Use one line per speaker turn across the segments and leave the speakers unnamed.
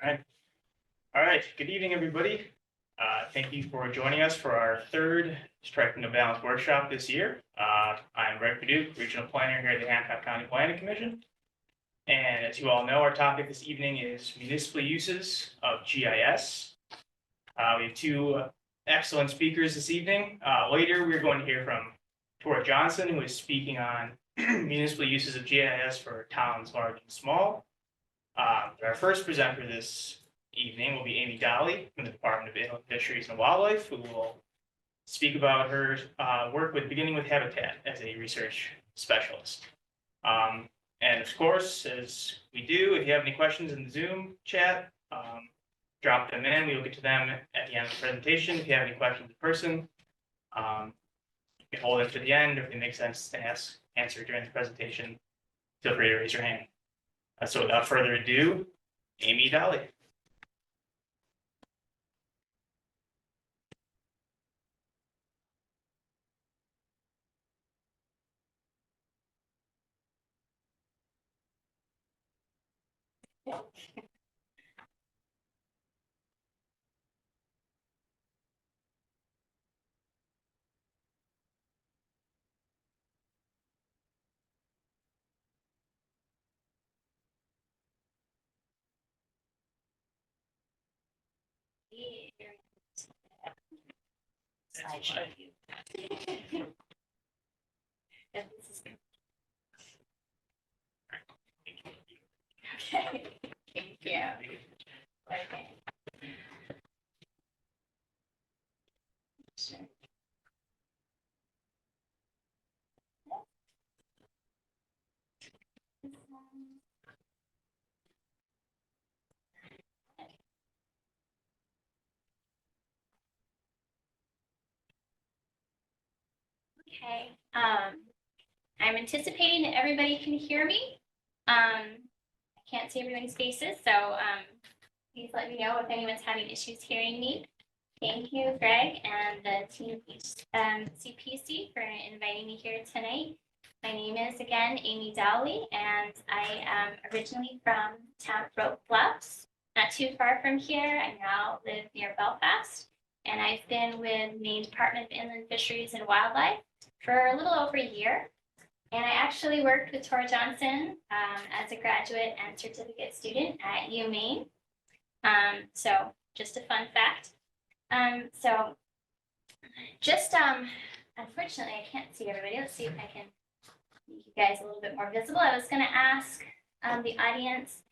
All right. Good evening, everybody. Thank you for joining us for our third Striking a Balance workshop this year. I'm Greg Perdue, Regional Planner here at the Hancock County Planning Commission. And as you all know, our topic this evening is municipal uses of GIS. We have two excellent speakers this evening. Later, we're going to hear from Tora Johnson, who is speaking on municipal uses of GIS for towns large and small. Our first presenter this evening will be Amy Dolly from the Department of Inland Fisheries and Wildlife, who will speak about her work beginning with habitat as a research specialist. And of course, as we do, if you have any questions in the Zoom chat, drop them in. We will get to them at the end of the presentation. If you have any questions in person, you can hold them to the end, or if it makes sense to answer during the presentation, feel free to raise your hand. So without further ado, Amy Dolly.
Slideshow view. Yeah, this is good. Okay. Thank you. Okay. Sure. Okay, I'm anticipating that everybody can hear me. I can't see everyone's faces, so please let me know if anyone's having issues hearing me. Thank you, Greg, and the team HCPC for inviting me here tonight. My name is, again, Amy Dowley, and I am originally from town of Broke Bluffs, not too far from here. I now live near Belfast, and I've been with Maine Department of Inland Fisheries and Wildlife for a little over a year. And I actually worked with Tora Johnson as a graduate and certificate student at UMaine. So just a fun fact. So just unfortunately, I can't see everybody. Let's see if I can make you guys a little bit more visible. I was going to ask the audience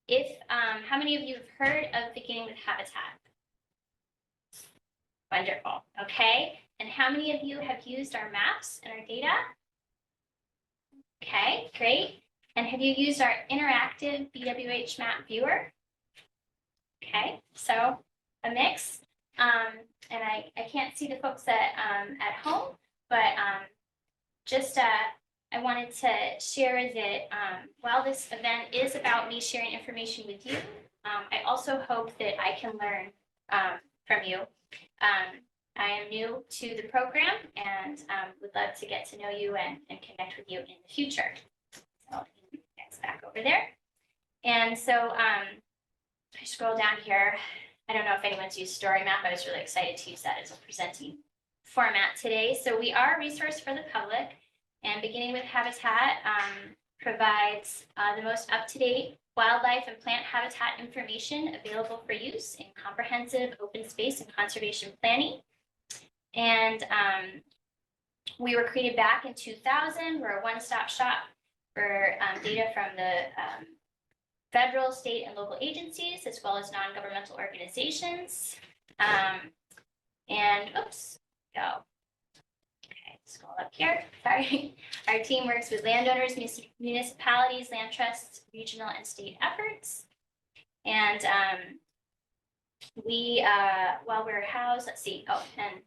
if how many of you have heard of beginning with habitat? Wonderful. Okay. And how many of you have used our maps and our data? Okay, great. And have you used our interactive BWH map viewer? Okay, so a mix. And I can't see the folks at home, but just I wanted to share that while this event is about me sharing information with you, I also hope that I can learn from you. I am new to the program and would love to get to know you and connect with you in the future. So that's back over there. And so I scroll down here. I don't know if anyone's used Story Map. I was really excited to use that as a presenting format today. So we are a resource for the public, and Beginning with Habitat provides the most up-to-date wildlife and plant habitat information available for use in comprehensive open space and conservation planning. And we were created back in 2000. We're a one-stop shop for data from the federal, state, and local agencies, as well as non-governmental organizations. And oops, go. Okay, scroll up here. Sorry. Our team works with landowners, municipalities, land trusts, regional and state efforts. And we, while we're housed, let's see. Oh, and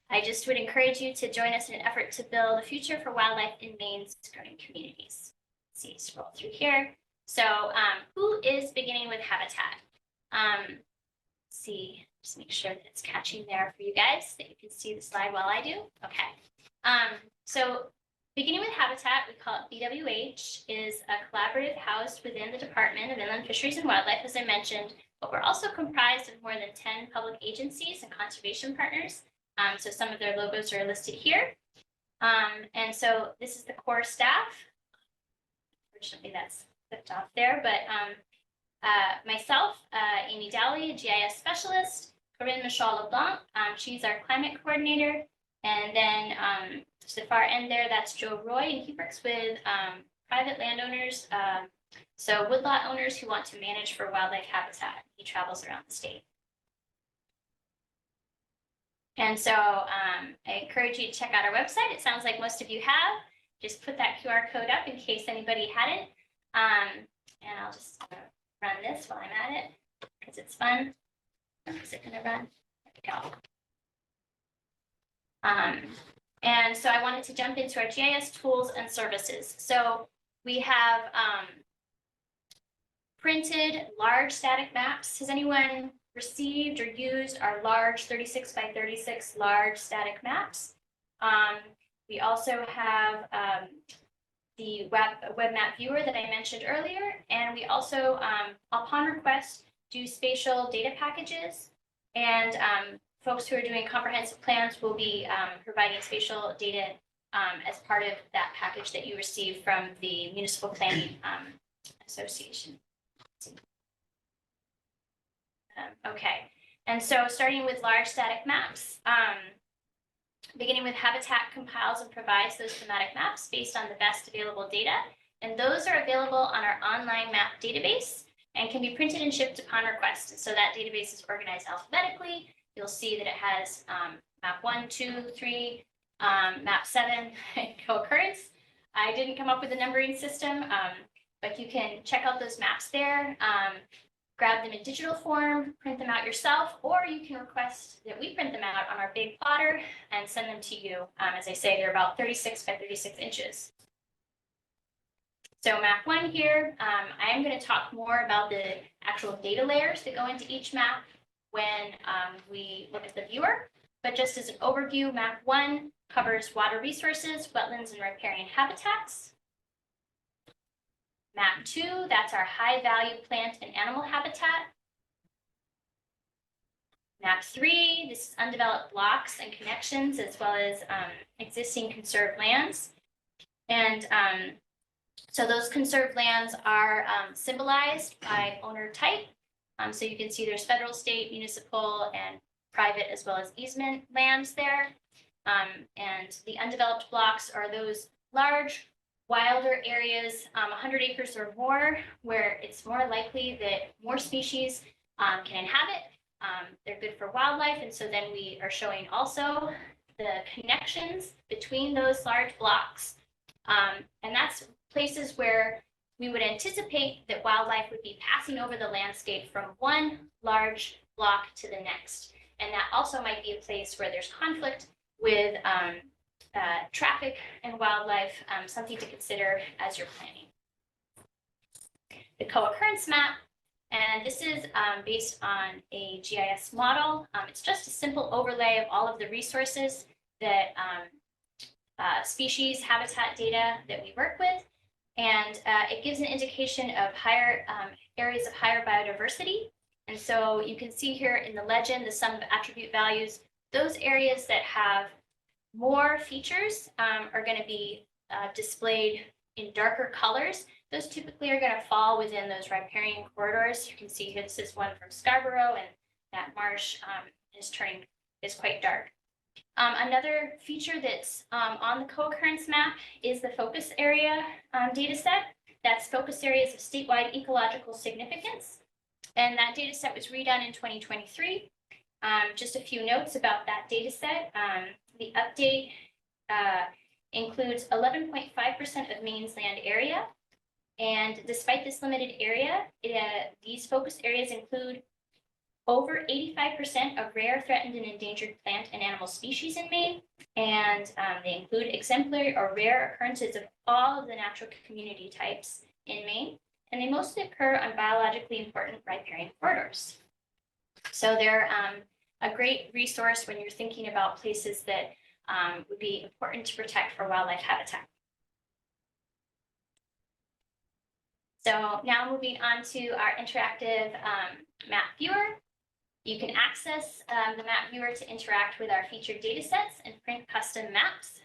I just would encourage you to join us in an effort to build a future for wildlife in Maine's growing communities. Let's see, scroll through here. So who is Beginning with Habitat? Let's see, just make sure that it's catching there for you guys, that you can see the slide while I do. Okay. So Beginning with Habitat, we call it BWH, is a collaborative housed within the Department of Inland Fisheries and Wildlife, as I mentioned, but we're also comprised of more than 10 public agencies and conservation partners. So some of their logos are listed here. And so this is the core staff. Unfortunately, that's flipped off there, but myself, Amy Dowley, a GIS specialist, Corinne Michal LeBlanc, she's our climate coordinator, and then to the far end there, that's Joe Roy, and he works with private landowners, so woodlot owners who want to manage for wildlife habitat. He travels around the state. And so I encourage you to check out our website. It sounds like most of you have. Just put that QR code up in case anybody hadn't. And I'll just run this while I'm at it because it's fun. Is it going to run? There we go. And so I wanted to jump into our GIS tools and services. So we have printed large static maps. Has anyone received or used our large 36 by 36 large static maps? We also have the web map viewer that I mentioned earlier, and we also, upon request, do spatial data packages, and folks who are doing comprehensive plans will be providing spatial data as part of that package that you receive from the Municipal Planning Association. Okay, and so starting with large static maps, beginning with Habitat compiles and provides those thematic maps based on the best available data, and those are available on our online map database and can be printed and shipped upon request. And so that database is organized alphabetically. You'll see that it has map 1, 2, 3, map 7, co-occurrence. I didn't come up with a numbering system, but you can check out those maps there. Grab them in digital form, print them out yourself, or you can request that we print them out on our big plotter and send them to you. As I say, they're about 36 by 36 inches. So map 1 here, I am going to talk more about the actual data layers that go into each map when we look at the viewer. But just as an overview, map 1 covers water resources, wetlands, and riparian habitats. Map 2, that's our high value plant and animal habitat. Map 3, this is undeveloped blocks and connections as well as existing conserved lands. And so those conserved lands are symbolized by owner type. So you can see there's federal, state, municipal, and private as well as easement lands there. And the undeveloped blocks are those large wilder areas, 100 acres or more, where it's more likely that more species can inhabit. They're good for wildlife, and so then we are showing also the connections between those large blocks. And that's places where we would anticipate that wildlife would be passing over the landscape from one large block to the next. And that also might be a place where there's conflict with traffic and wildlife, something to consider as you're planning. The co-occurrence map, and this is based on a GIS model. It's just a simple overlay of all of the resources that species, habitat data that we work with. And it gives an indication of higher areas of higher biodiversity. And so you can see here in the legend, the sum of attribute values, those areas that have more features are going to be displayed in darker colors. Those typically are going to fall within those riparian corridors. You can see here, this is one from Scarborough, and that marsh is quite dark. Another feature that's on the co-occurrence map is the focus area data set. That's focus areas of statewide ecological significance. And that data set was redone in 2023. Just a few notes about that data set. The update includes 11.5% of Maine's land area. And despite this limited area, these focus areas include over 85% of rare, threatened, and endangered plant and animal species in Maine. And they include exemplary or rare occurrences of all of the natural community types in Maine. And they mostly occur on biologically important riparian corridors. So they're a great resource when you're thinking about places that would be important to protect for wildlife habitat. So now moving on to our interactive map viewer. You can access the map viewer to interact with our featured data sets and print custom maps.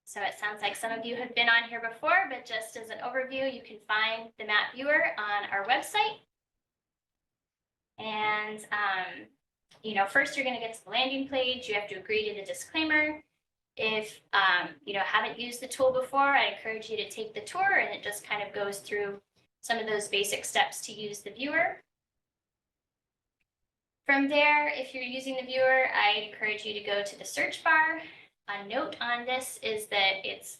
So it sounds like some of you have been on here before, but just as an overview, you can find the map viewer on our website. And, first you're going to get to the landing page. You have to agree to the disclaimer. If you haven't used the tool before, I encourage you to take the tour, and it just kind of goes through some of those basic steps to use the viewer. From there, if you're using the viewer, I encourage you to go to the search bar. A note on this is that it's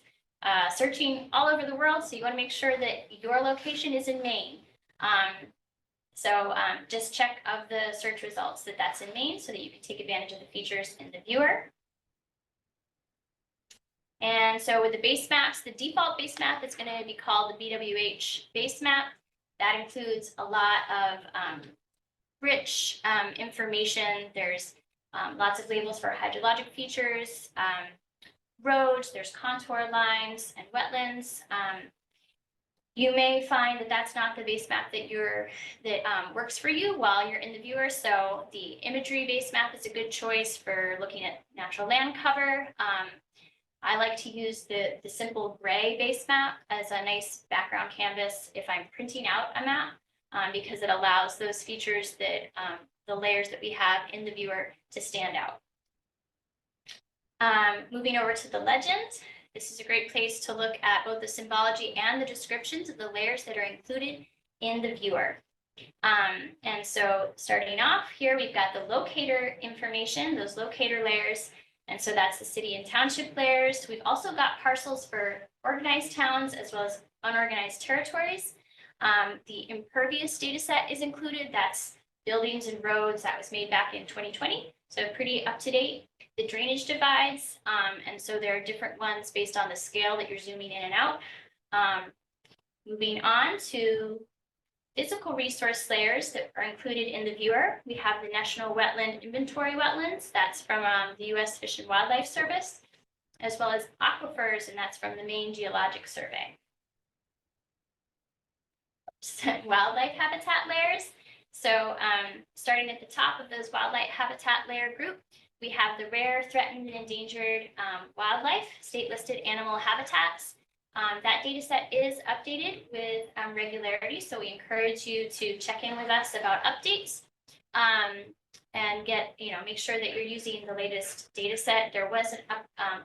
searching all over the world, so you want to make sure that your location is in Maine. Just check of the search results that that's in Maine so that you can take advantage of the features in the viewer. And so with the base maps, the default base map is going to be called the BWH base map. That includes a lot of rich information. There's lots of labels for hydrologic features, roads, there's contour lines and wetlands. You may find that that's not the base map that works for you while you're in the viewer. So the imagery base map is a good choice for looking at natural land cover. I like to use the simple gray base map as a nice background canvas if I'm printing out a map, because it allows those features that the layers that we have in the viewer to stand out. Moving over to the legend, this is a great place to look at both the symbology and the descriptions of the layers that are included in the viewer. And so starting off here, we've got the locator information, those locator layers. And so that's the city and township layers. We've also got parcels for organized towns as well as unorganized territories. The impervious data set is included. That's buildings and roads. That was made back in 2020. So pretty up to date. The drainage divides. And so there are different ones based on the scale that you're zooming in and out. Moving on to physical resource layers that are included in the viewer. We have the National Wetland Inventory Wetlands. That's from the U.S. Fish and Wildlife Service, as well as aquifers, and that's from the Maine Geologic Survey. Wildlife habitat layers. So starting at the top of those wildlife habitat layer group, we have the rare, threatened, and endangered wildlife, state-listed animal habitats. That data set is updated with regularity, so we encourage you to check in with us about updates and make sure that you're using the latest data set. There was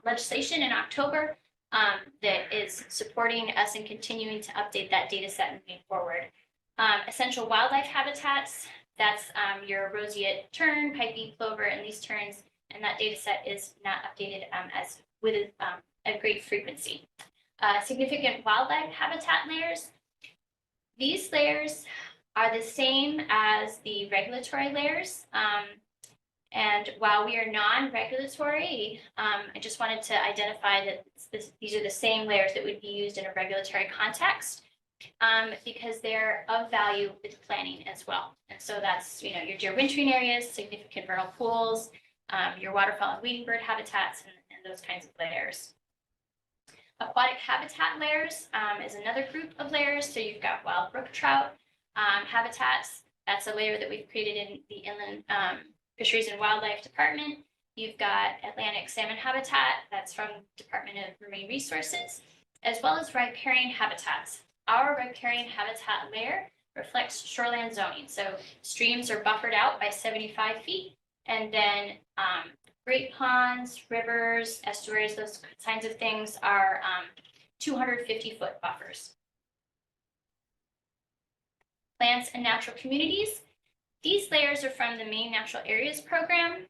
legislation in October that is supporting us and continuing to update that data set moving forward. Essential wildlife habitats, that's your roseate tern, piping plover, and these terns, and that data set is not updated as with a great frequency. Significant wildlife habitat layers. These layers are the same as the regulatory layers. And while we are non-regulatory, I just wanted to identify that these are the same layers that would be used in a regulatory context, because they're of value with planning as well. And so that's, your deer wintering areas, significant vernal pools, your waterfowl and wading bird habitats, and those kinds of layers. Aquatic habitat layers is another group of layers. So you've got wild brook trout habitats. That's a layer that we've created in the Inland Fisheries and Wildlife Department. You've got Atlantic salmon habitat. That's from Department of Marine Resources, as well as riparian habitats. Our riparian habitat layer reflects shoreland zoning. So streams are buffered out by 75 feet, and then great ponds, rivers, estuaries, those kinds of things are 250-foot buffers. Plants and natural communities. These layers are from the Maine Natural Areas Program.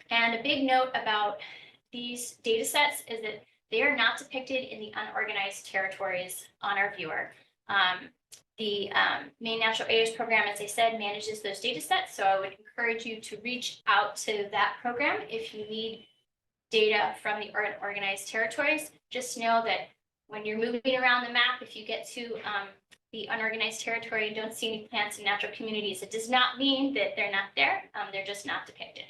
And a big note about these data sets is that they are not depicted in the unorganized territories on our viewer. The Maine Natural Areas Program, as I said, manages those data sets. So I would encourage you to reach out to that program if you need data from the unorganized territories. Just know that when you're moving around the map, if you get to the unorganized territory and don't see any plants and natural communities, it does not mean that they're not there. They're just not depicted.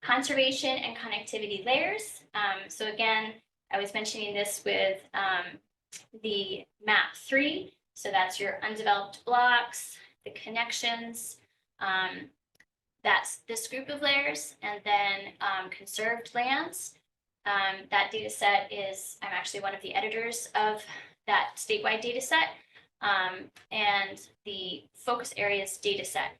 Conservation and connectivity layers. So again, I was mentioning this with the map 3. So that's your undeveloped blocks, the connections. That's this group of layers, and then conserved lands. That data set is, I'm actually one of the editors of that statewide data set, and the focus areas data set.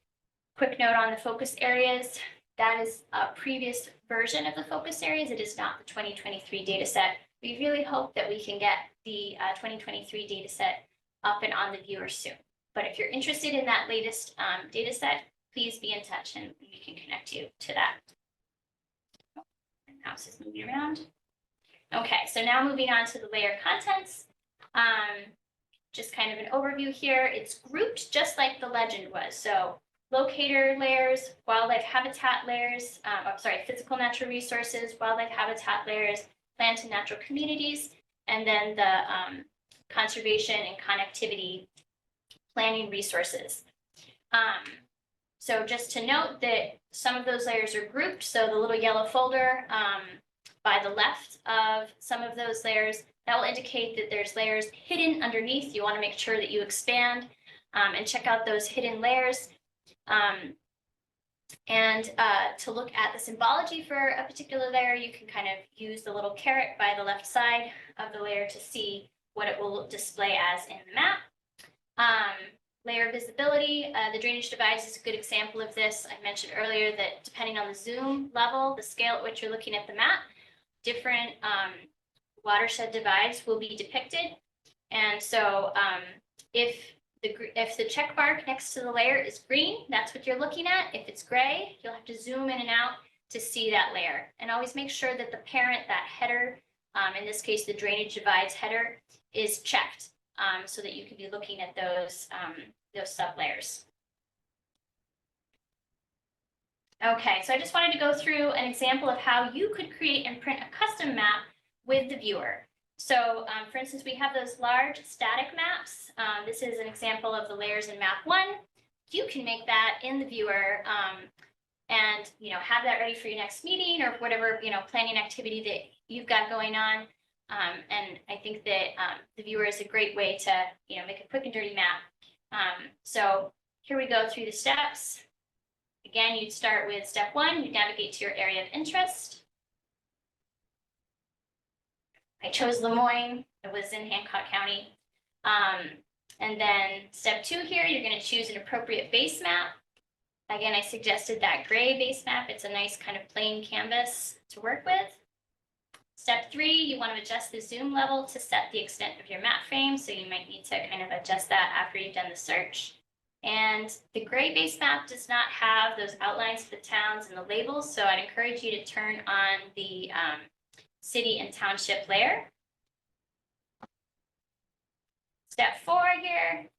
Quick note on the focus areas, that is a previous version of the focus areas. It is not the 2023 data set. We really hope that we can get the 2023 data set up and on the viewer soon. But if you're interested in that latest data set, please be in touch and we can connect you to that. Mouse is moving around. Okay, so now moving on to the layer contents. Just kind of an overview here. It's grouped just like the legend was. So locator layers, wildlife habitat layers, physical natural resources, wildlife habitat layers, plant and natural communities, and then the conservation and connectivity planning resources. So just to note that some of those layers are grouped. So the little yellow folder by the left of some of those layers, that will indicate that there's layers hidden underneath. You want to make sure that you expand and check out those hidden layers. To look at the symbology for a particular layer, you can kind of use the little caret by the left side of the layer to see what it will display as in the map. Layer visibility, the drainage divides is a good example of this. I mentioned earlier that depending on the zoom level, the scale at which you're looking at the map, different watershed divides will be depicted. And so if the check mark next to the layer is green, that's what you're looking at. If it's gray, you'll have to zoom in and out to see that layer. And always make sure that the parent, that header, in this case, the drainage divides header, is checked so that you can be looking at those sub layers. Okay, so I just wanted to go through an example of how you could create and print a custom map with the viewer. So for instance, we have those large static maps. This is an example of the layers in map 1. You can make that in the viewer and have that ready for your next meeting or whatever planning activity that you've got going on. And I think that the viewer is a great way to make a quick and dirty map. So here we go through the steps. Again, you'd start with step 1, you navigate to your area of interest. I chose Lemoyne, it was in Hancock County. And then step 2 here, you're going to choose an appropriate base map. Again, I suggested that gray base map. It's a nice kind of plain canvas to work with. Step 3, you want to adjust the zoom level to set the extent of your map frame. So you might need to kind of adjust that after you've done the search. And the gray base map does not have those outlines for the towns and the labels. So I'd encourage you to turn on the city and township layer. Step 4 here,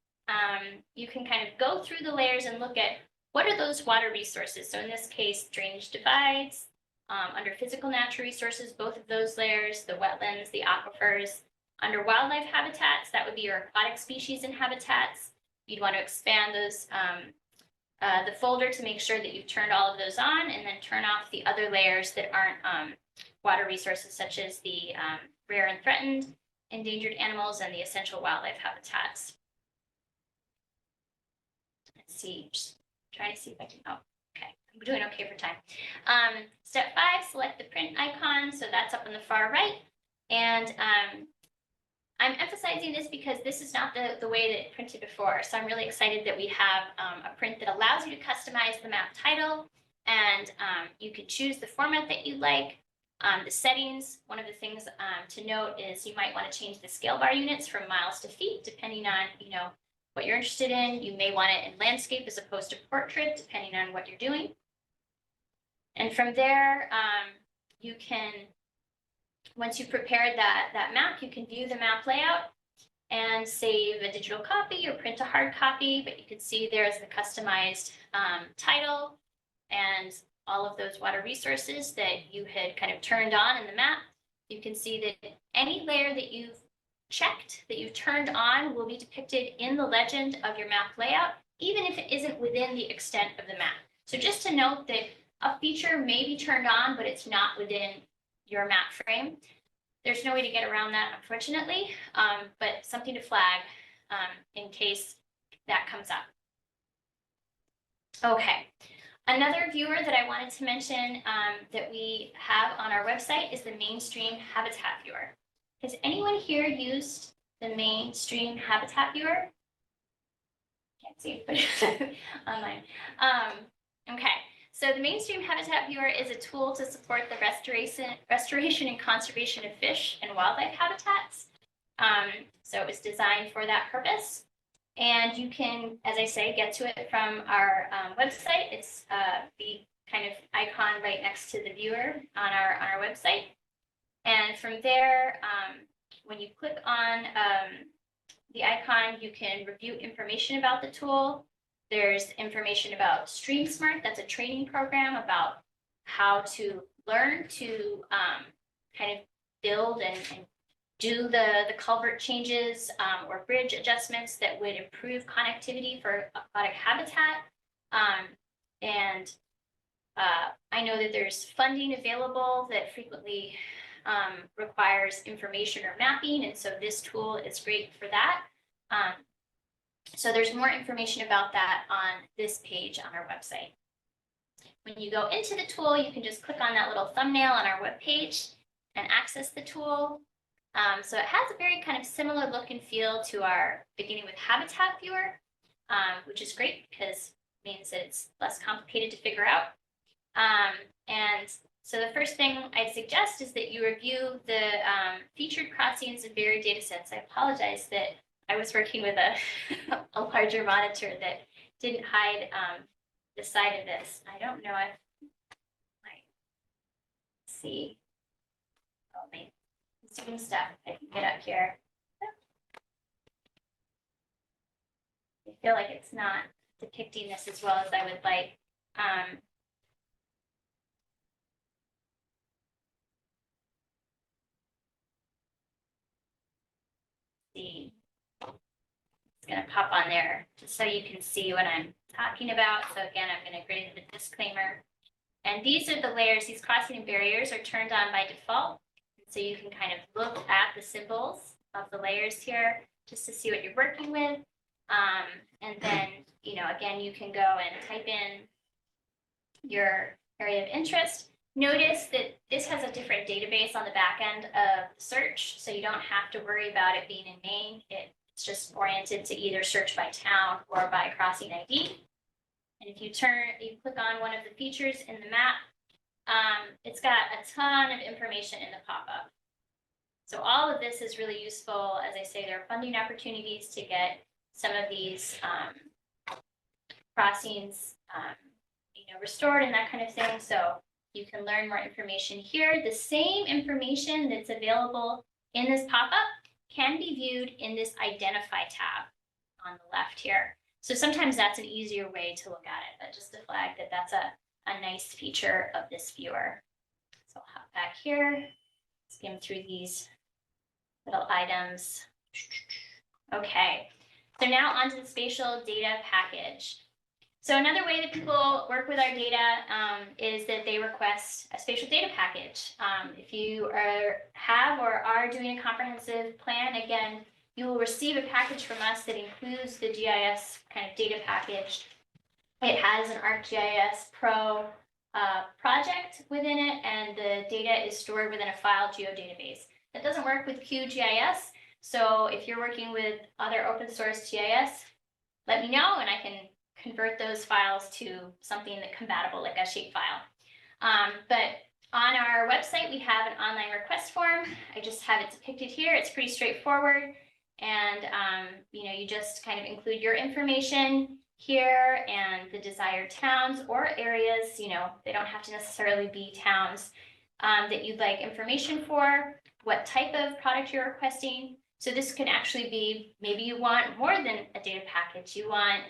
you can kind of go through the layers and look at what are those water resources. So in this case, drainage divides, under physical natural resources, both of those layers, the wetlands, the aquifers. Under wildlife habitats, that would be your aquatic species and habitats. You'd want to expand those, the folder to make sure that you've turned all of those on, and then turn off the other layers that aren't water resources, such as the rare and threatened, endangered animals, and the essential wildlife habitats. Let's see, just trying to see if I can, oh, okay, I'm doing okay for time. Step 5, select the print icon. So that's up on the far right. And I'm emphasizing this because this is not the way that it printed before. So I'm really excited that we have a print that allows you to customize the map title, and you can choose the format that you like. The settings, one of the things to note is you might want to change the scale bar units from miles to feet, depending on what you're interested in. You may want it in landscape as opposed to portrait, depending on what you're doing. And from there, you can, once you've prepared that map, you can view the map layout and save a digital copy or print a hard copy. But you can see there's the customized title and all of those water resources that you had kind of turned on in the map. You can see that any layer that you've checked, that you've turned on, will be depicted in the legend of your map layout, even if it isn't within the extent of the map. So just to note that a feature may be turned on, but it's not within your map frame. there's no way to get around that, unfortunately, but something to flag in case that comes up. Okay, another viewer that I wanted to mention that we have on our website is the Mainstream Habitat Viewer. Has anyone here used the Mainstream Habitat Viewer? Can't see, but online. Okay, so the Mainstream Habitat Viewer is a tool to support the restoration and conservation of fish and wildlife habitats. So it was designed for that purpose. And you can, as I say, get to it from our website. It's the kind of icon right next to the viewer on our website. And from there, when you click on the icon, you can review information about the tool. There's information about StreamSmart. That's a training program about how to learn to kind of build and do the culvert changes or bridge adjustments that would improve connectivity for aquatic habitat. I know that there's funding available that frequently requires information or mapping, and so this tool is great for that. So there's more information about that on this page on our website. When you go into the tool, you can just click on that little thumbnail on our webpage and access the tool. So it has a very kind of similar look and feel to our Beginning with Habitat Viewer, which is great because it means that it's less complicated to figure out. And so the first thing I'd suggest is that you review the featured crossings and varied data sets. I apologize that I was working with a larger monitor that didn't hide the side of this. I don't know if I see. Oh, maybe Zoom stuff I can get up here. I feel like it's not depicting this as well as I would like. See, it's going to pop on there just so you can see what I'm talking about. So again, I'm going to agree to the disclaimer. And these are the layers. These crossing and barriers are turned on by default. So you can kind of look at the symbols of the layers here just to see what you're working with. And then, you know, again, you can go and type in your area of interest. Notice that this has a different database on the back end of the search, so you don't have to worry about it being in Maine. It's just oriented to either search by town or by crossing ID. And if you click on one of the features in the map, it's got a ton of information in the pop-up. So all of this is really useful. As I say, there are funding opportunities to get some of these crossings restored and that kind of thing. So you can learn more information here. The same information that's available in this pop-up can be viewed in this Identify tab on the left here. So sometimes that's an easier way to look at it, but just to flag that that's a nice feature of this viewer. So I'll hop back here, skim through these little items. Okay, so now onto the spatial data package. So another way that people work with our data is that they request a spatial data package. If you have or are doing a comprehensive plan, again, you will receive a package from us that includes the GIS kind of data package. It has an ArcGIS Pro project within it, and the data is stored within a file geodatabase. That doesn't work with QGIS. So if you're working with other open source GIS, let me know and I can convert those files to something that's compatible, like a shapefile. But on our website, we have an online request form. I just have it depicted here. It's pretty straightforward. And you just kind of include your information here and the desired towns or areas. They don't have to necessarily be towns that you'd like information for, what type of product you're requesting. So this can actually be, maybe you want more than a data package. You want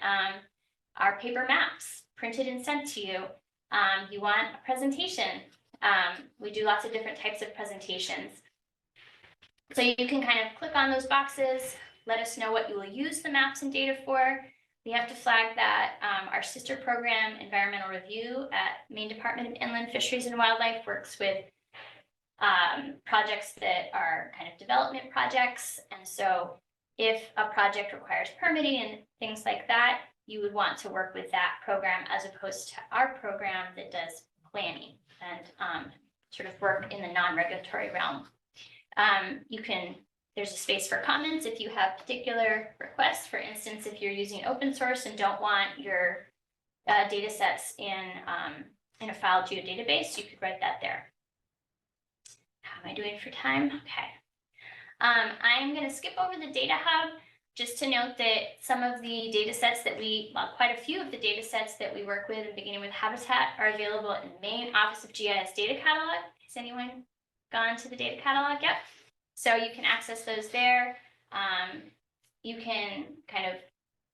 our paper maps printed and sent to you. You want a presentation. We do lots of different types of presentations. So you can kind of click on those boxes, let us know what you will use the maps and data for. We have to flag that our sister program, Environmental Review at Maine Department of Inland Fisheries and Wildlife, works with projects that are kind of development projects. And so if a project requires permitting and things like that, you would want to work with that program as opposed to our program that does planning and sort of work in the non-regulatory realm. There's a space for comments if you have particular requests. For instance, if you're using open source and don't want your data sets in a file geodatabase, you could write that there. How am I doing for time? Okay. I'm going to skip over the data hub just to note that some of the data sets that quite a few of the data sets that we work with and beginning with Habitat are available in the main Office of GIS data catalog. Has anyone gone to the data catalog yet? So you can access those there. You can kind of,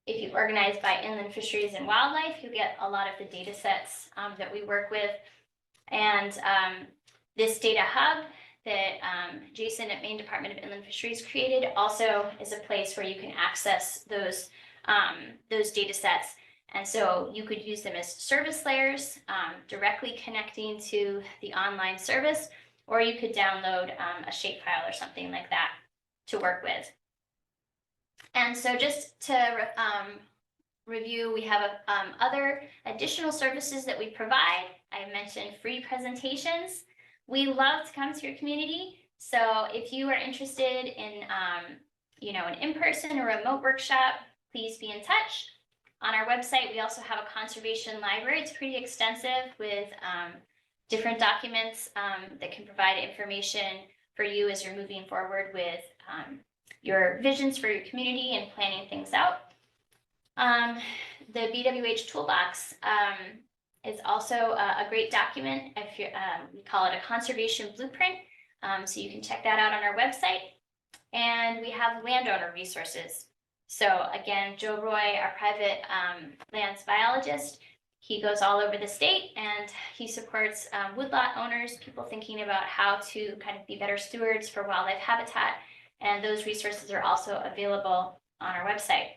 if you organize by inland fisheries and wildlife, you'll get a lot of the data sets that we work with. And this data hub that Jason at Maine Department of Inland Fisheries created also is a place where you can access those data sets. And so you could use them as service layers directly connecting to the online service, or you could download a shapefile or something like that to work with. And so just to review, we have other additional services that we provide. I mentioned free presentations. We love to come to your community. So if you are interested in, an in-person or remote workshop, please be in touch. On our website, we also have a conservation library. It's pretty extensive with different documents that can provide information for you as you're moving forward with your visions for your community and planning things out. The BWH Toolbox is also a great document. If you're, we call it a conservation blueprint. So you can check that out on our website. And we have landowner resources. So again, Joe Roy, our private lands biologist, he goes all over the state and he supports woodlot owners, people thinking about how to kind of be better stewards for wildlife habitat. And those resources are also available on our website.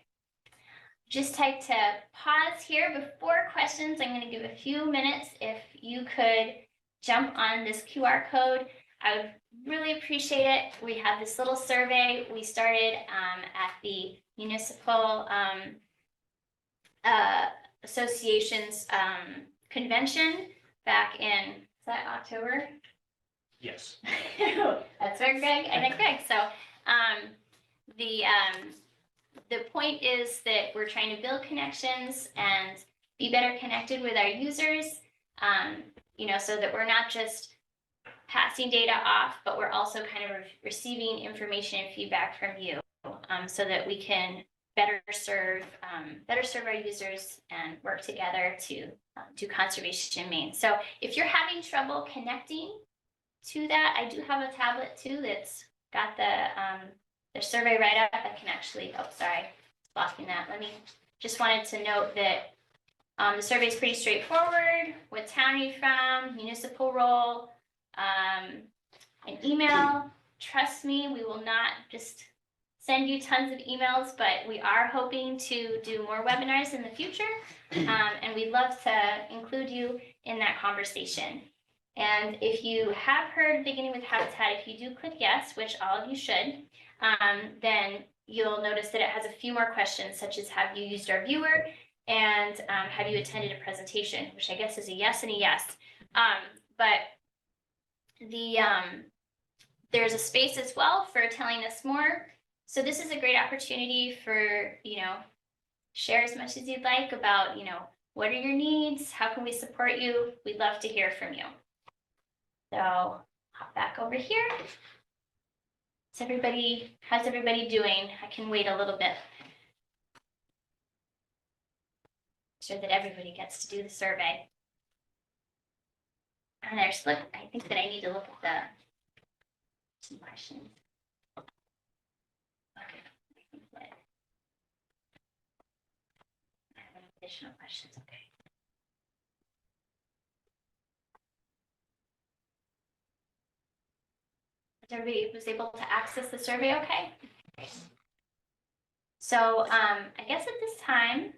Just like to pause here before questions. I'm going to give a few minutes. If you could jump on this QR code, I would really appreciate it. We have this little survey we started at the Municipal Association's convention back in, is that October?
Yes.
That's where Greg, I met Greg. So the point is that we're trying to build connections and be better connected with our users, so that we're not just passing data off, but we're also kind of receiving information and feedback from you, so that we can better serve our users and work together to do conservation in Maine. So if you're having trouble connecting to that, I do have a tablet too that's got the survey right up. I can actually, oh, sorry, it's blocking that. Just wanted to note that the survey is pretty straightforward. What town are you from? Municipal role, an email. Trust me, we will not just send you tons of emails, but we are hoping to do more webinars in the future. And we'd love to include you in that conversation. And if you have heard Beginning with Habitat, if you do click yes, which all of you should, then you'll notice that it has a few more questions, such as have you used our viewer and have you attended a presentation, which I guess is a yes and a yes. But there's a space as well for telling us more. So this is a great opportunity for, share as much as you'd like about, what are your needs? How can we support you? We'd love to hear from you. So hop back over here. How's everybody doing? I can wait a little bit. Sure that everybody gets to do the survey. And I think that I need to look at some questions. Okay. I have additional questions. Okay. Everybody was able to access the survey okay? So I guess at this time,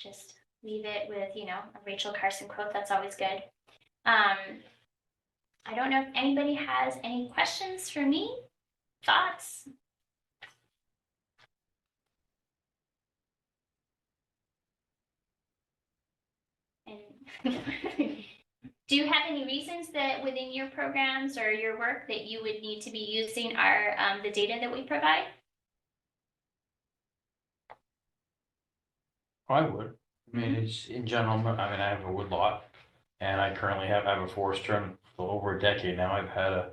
just leave it with, a Rachel Carson quote. That's always good. I don't know if anybody has any questions for me, thoughts? And do you have any reasons that within your programs or your work that you would need to be using our, the data that we provide?
I would. I mean, it's in general, I mean, I have a wood lot and I currently have a forester and for over a decade now, I've had a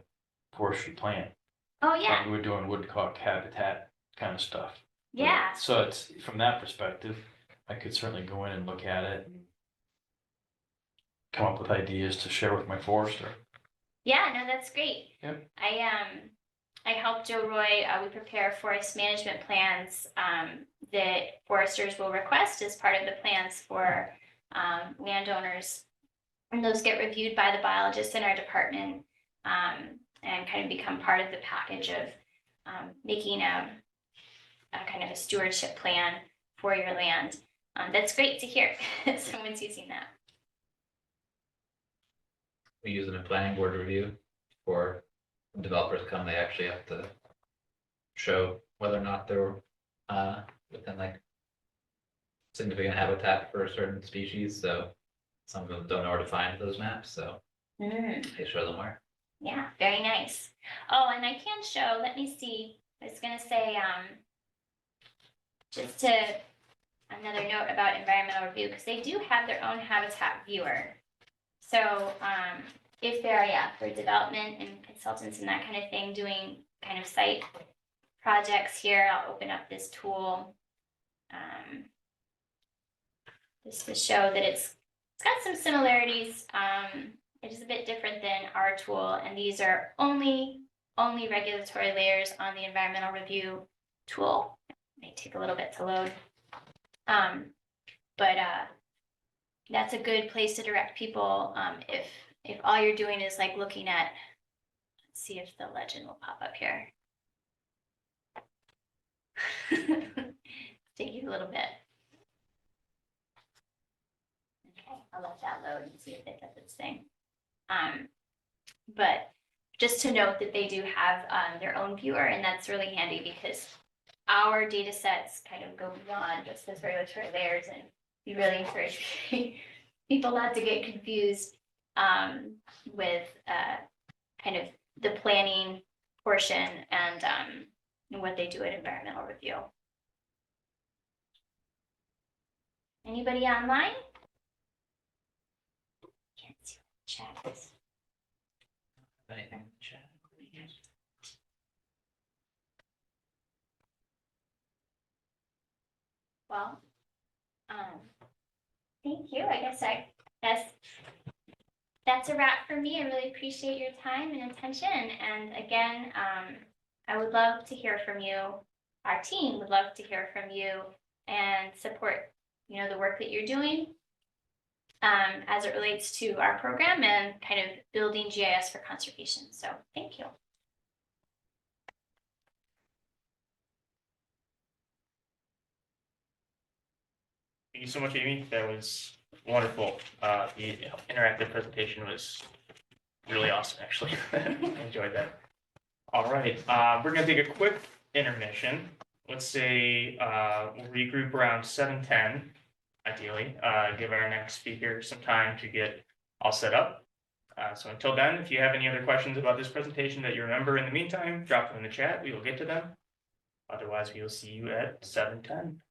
forestry plan.
Oh, yeah,
And we're doing woodcock habitat kind of stuff.
yeah,
So it's, from that perspective, I could certainly go in and look at it and come up with ideas to share with my forester.
yeah, no, that's great.
Yep.
I helped Joe Roy, we prepare forest management plans, that foresters will request as part of the plans for, landowners. And those get reviewed by the biologists in our department, and kind of become part of the package of, making a kind of a stewardship plan for your land. That's great to hear that someone's using that.
We use them in planning board review for when developers come, they actually have to show whether or not they're within like significant habitat for a certain species, so some of them don't know where to find those maps, so they show them where.
Yeah, very nice. Oh, and I can show, let me see, I was gonna say, just to, another note about environmental review, because they do have their own habitat viewer. So, if they're, yeah, for development and consultants and that kind of thing, doing kind of site projects here, I'll open up this tool. Just to show that it's got some similarities. It is a bit different than our tool, and these are only regulatory layers on the environmental review tool. It may take a little bit to load. But that's a good place to direct people, if all you're doing is like looking at, let's see if the legend will pop up here. Take you a little bit. Okay, I'll let that load and see if it does its thing. But just to note that they do have their own viewer, and that's really handy because our data sets kind of go beyond just those regulatory layers, and we really encourage people not to get confused with kind of the planning portion and what they do at environmental review. Anybody online? Can't see the chat.
Anything in the chat?
Well, thank you. I guess that's a wrap for me. I really appreciate your time and attention. And again, I would love to hear from you. Our team would love to hear from you and support, the work that you're doing as it relates to our program and kind of building GIS for conservation. So thank you.
Thank you so much, Amy. That was wonderful. The interactive presentation was really awesome, actually. Enjoyed that. All right, we're gonna take a quick intermission. Let's say we'll regroup around 7:10, ideally. Give our next speaker some time to get all set up. So until then, if you have any other questions about this presentation that you remember in the meantime, drop them in the chat. We will get to them. Otherwise, we will see you at 7:10.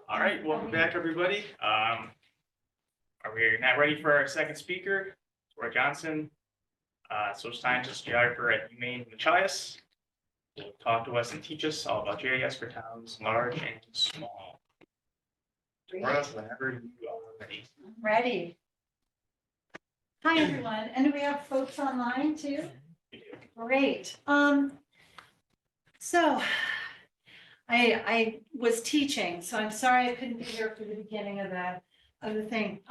All right, welcome back, everybody. Are we not ready for our second speaker? Roy Johnson, social scientist, geographer at UMaine Machias. He'll talk to us and teach us all about GIS for towns large and small. Laura, whenever you are ready.
Ready. Hi, everyone. And do we have folks online too? Great. So I was teaching, so I'm sorry I couldn't be here for the beginning of the thing.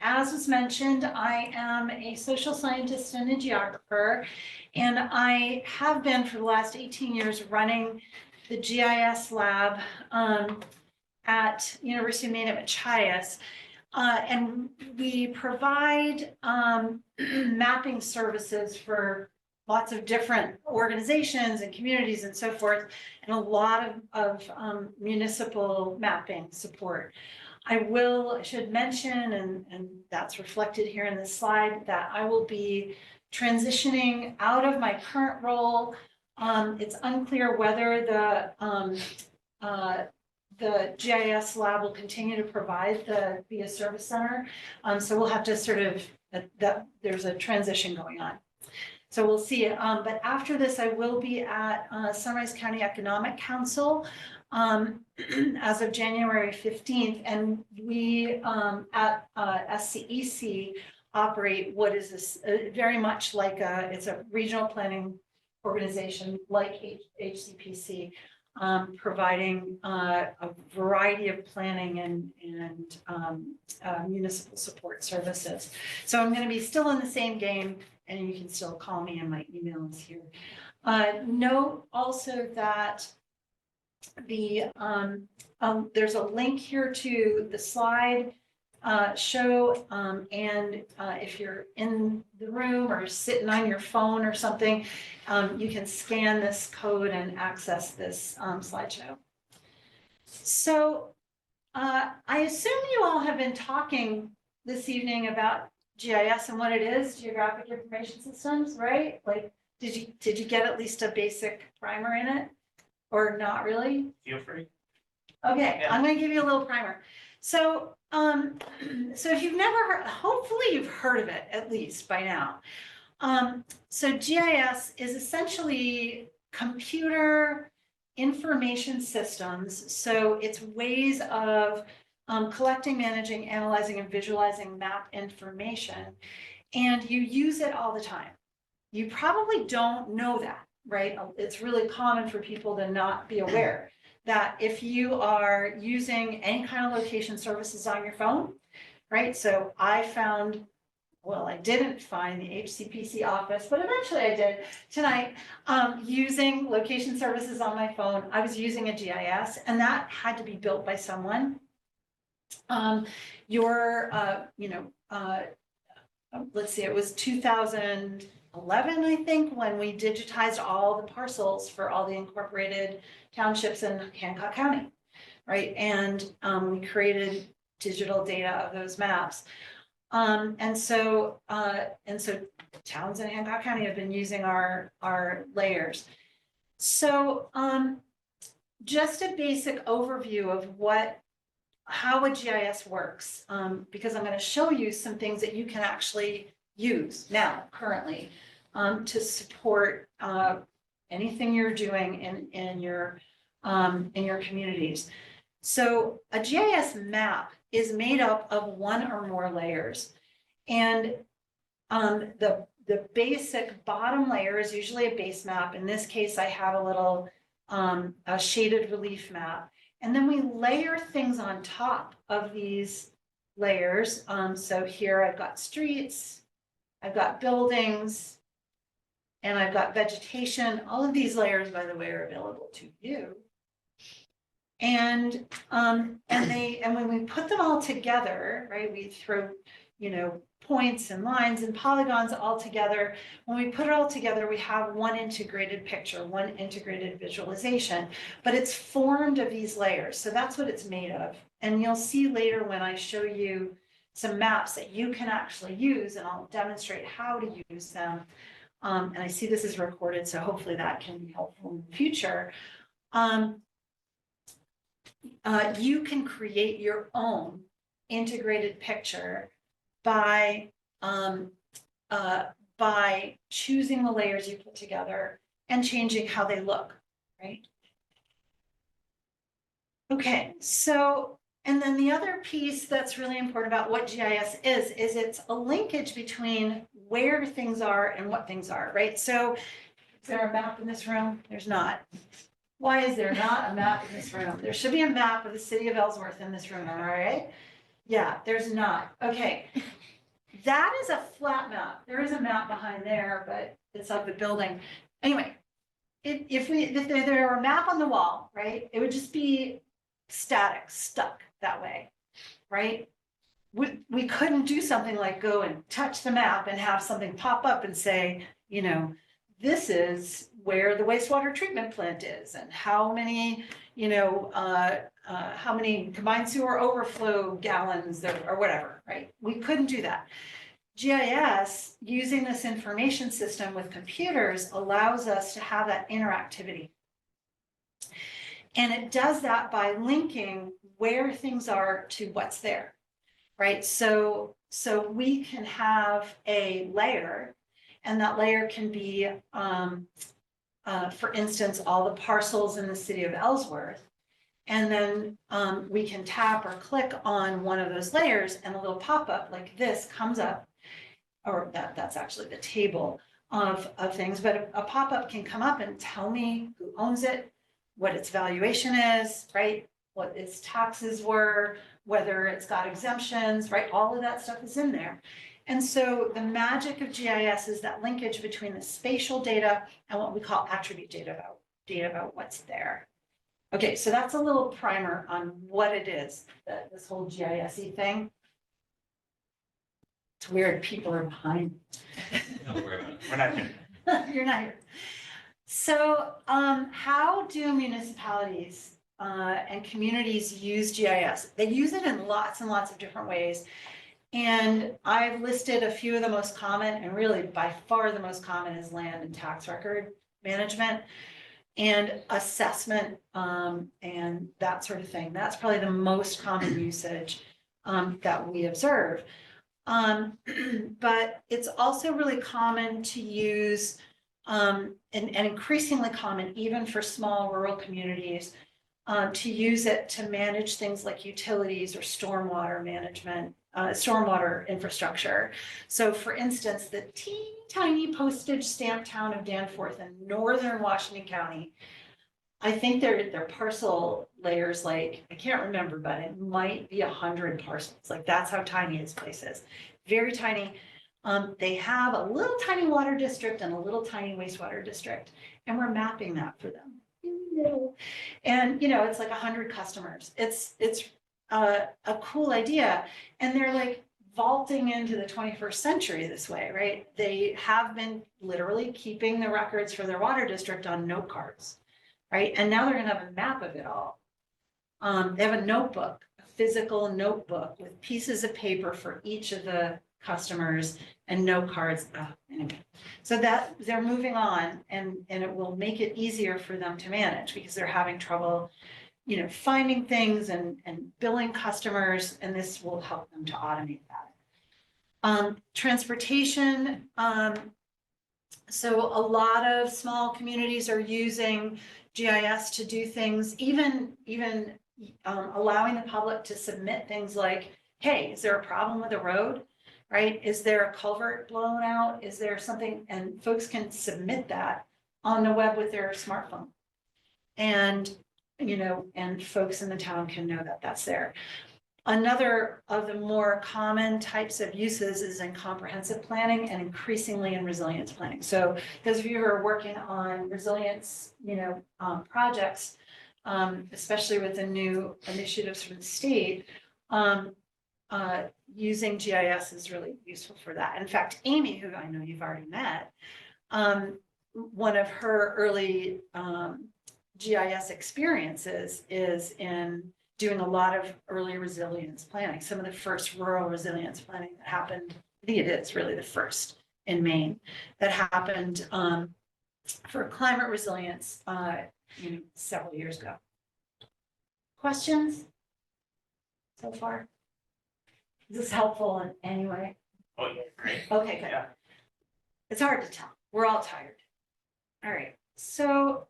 As was mentioned, I am a social scientist and a geographer, and I have been for the last 18 years running the GIS lab at University of Maine at Machias. And we provide mapping services for lots of different organizations and communities and so forth, and a lot of municipal mapping support. I should mention, and that's reflected here in this slide, that I will be transitioning out of my current role. It's unclear whether the GIS lab will continue to provide the VIA Service Center. So we'll have to sort of, there's a transition going on. So we'll see. But after this, I will be at Sunrise County Economic Council as of January 15th. And we at SCEC operate what is this very much like it's a regional planning organization like HCPC. Providing a variety of planning and municipal support services. So I'm going to be still in the same game, and you can still call me, and my email is here. Note also that there's a link here to the slide show, and if you're in the room or sitting on your phone or something, you can scan this code and access this slideshow. So I assume you all have been talking this evening about GIS and what it is, Geographic Information Systems, right? Like, did you get at least a basic primer in it, or not really?
Feel free.
Okay,
Yeah.
I'm going to give you a little primer. So, so if you've never heard, hopefully you've heard of it at least by now. So GIS is essentially computer information systems. So it's ways of collecting, managing, analyzing, and visualizing map information. And you use it all the time. You probably don't know that, right? It's really common for people to not be aware that if you are using any kind of location services on your phone, right? So I found, well, I didn't find the HCPC office, but eventually I did tonight, using location services on my phone. I was using a GIS, and that had to be built by someone. Let's see, it was 2011, I think, when we digitized all the parcels for all the incorporated townships in Hancock County, right? And we created digital data of those maps. And so towns in Hancock County have been using our layers. So just a basic overview of how a GIS works, because I'm going to show you some things that you can actually use now, currently, to support anything you're doing in your communities. So a GIS map is made up of one or more layers, and the basic bottom layer is usually a base map. In this case, I have a little a shaded relief map, and then we layer things on top of these layers. So here I've got streets, I've got buildings, and I've got vegetation. All of these layers, by the way, are available to you. And when we put them all together, right, we throw, points and lines and polygons all together. When we put it all together, we have one integrated picture, one integrated visualization, but it's formed of these layers. So that's what it's made of. And you'll see later when I show you some maps that you can actually use, and I'll demonstrate how to use them. and I see this is recorded, so hopefully that can be helpful in the future. You can create your own integrated picture by choosing the layers you put together and changing how they look, right? Okay, so, and then the other piece that's really important about what GIS is it's a linkage between where things are and what things are, right? So is there a map in this room? There's not. Why is there not a map in this room? There should be a map of the city of Ellsworth in this room, all right? Yeah, there's not. Okay. That is a flat map. There is a map behind there, but it's of the building. Anyway, if there were a map on the wall, right, it would just be static, stuck that way, right? We couldn't do something like go and touch the map and have something pop up and say, you know, this is where the wastewater treatment plant is and how many, you know, how many combined sewer overflow gallons there, or whatever, right? We couldn't do that. GIS, using this information system with computers, allows us to have that interactivity. And it does that by linking where things are to what's there, right? So we can have a layer, and that layer can be, for instance, all the parcels in the city of Ellsworth. And then we can tap or click on one of those layers and a little pop-up like this comes up, or that's actually the table of things, but a pop-up can come up and tell me who owns it, what its valuation is, right? What its taxes were, whether it's got exemptions, right? All of that stuff is in there. And so the magic of GIS is that linkage between the spatial data and what we call attribute data about what's there. Okay, so that's a little primer on what it is, this whole GIS-y thing. It's weird, people are behind.
Don't worry about it.
We're not here.
You're not here. So how do municipalities and communities use GIS? They use it in lots and lots of different ways. And I've listed a few of the most common, and really by far the most common is land and tax record management and assessment and that sort of thing. That's probably the most common usage that we observe. But it's also really common to use and increasingly common even for small rural communities to use it to manage things like utilities or stormwater management, stormwater infrastructure. So for instance, the teeny tiny postage stamp town of Danforth in northern Washington County, I think their parcel layers, like, I can't remember, but it might be 100 parcels. Like, that's how tiny this place is. Very tiny. They have a little tiny water district and a little tiny wastewater district, and we're mapping that for them. And, you know, it's like 100 customers. It's a cool idea. And they're like vaulting into the 21st century this way, right? They have been literally keeping the records for their water district on note cards, right? And now they're gonna have a map of it all. They have a notebook, a physical notebook with pieces of paper for each of the customers and note cards. Anyway. So that they're moving on, and it will make it easier for them to manage because they're having trouble, you know, finding things and billing customers, and this will help them to automate that. Transportation. So a lot of small communities are using GIS to do things, even allowing the public to submit things like, hey, is there a problem with a road? Right? Is there a culvert blown out? Is there something? And folks can submit that on the web with their smartphone. And, you know, and folks in the town can know that that's there. Another of the more common types of uses is in comprehensive planning and increasingly in resilience planning. So those of you who are working on resilience, you know, projects, especially with the new initiatives from the state, using GIS is really useful for that. In fact, Amy, who I know you've already met, one of her early GIS experiences is in doing a lot of early resilience planning. Some of the first rural resilience planning that happened, I think it is really the first in Maine that happened for climate resilience several years ago. Questions so far? Is this helpful in any way?
Oh, yeah, great.
Okay, good.
Yeah.
It's hard to tell. We're all tired. All right, so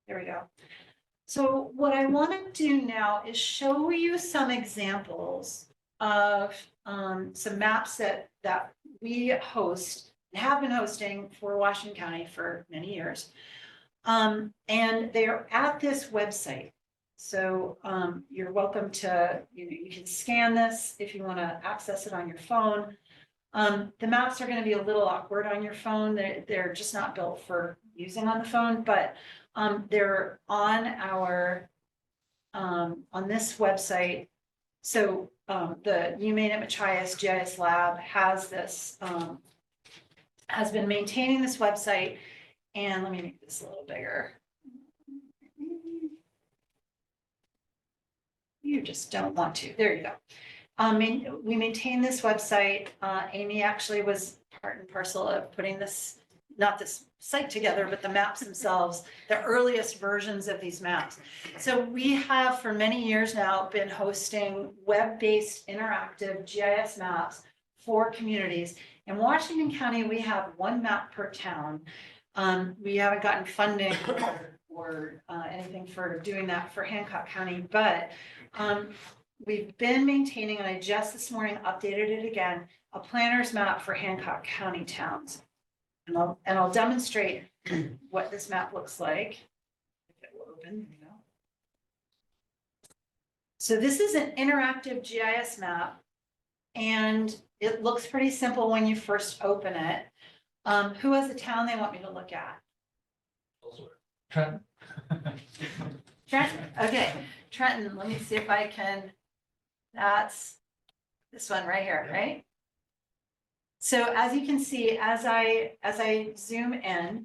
there we go. So what I want to do now is show you some examples of some maps that we host and have been hosting for Washington County for many years. And they're at this website. So you're welcome to, you can scan this if you want to access it on your phone. The maps are going to be a little awkward on your phone. They're just not built for using on the phone, but they're on our on this website. So the UMaine at Machias GIS Lab has this has been maintaining this website, and let me make this a little bigger. You just don't want to. There you go. We maintain this website. Amy actually was part and parcel of putting this, not this site together, but the maps themselves, the earliest versions of these maps. So we have for many years now been hosting web-based interactive GIS maps for communities. In Washington County, we have one map per town. We haven't gotten funding or anything for doing that for Hancock County, but we've been maintaining, and I just this morning updated it again, a planner's map for Hancock County towns. And I'll demonstrate what this map looks like. If it will open, there we go. So this is an interactive GIS map, and it looks pretty simple when you first open it. Who has a town they want me to look at?
Trent?
Trenton, okay, Trenton, let me see if I can, that's this one right here, right? So as you can see, as I zoom in,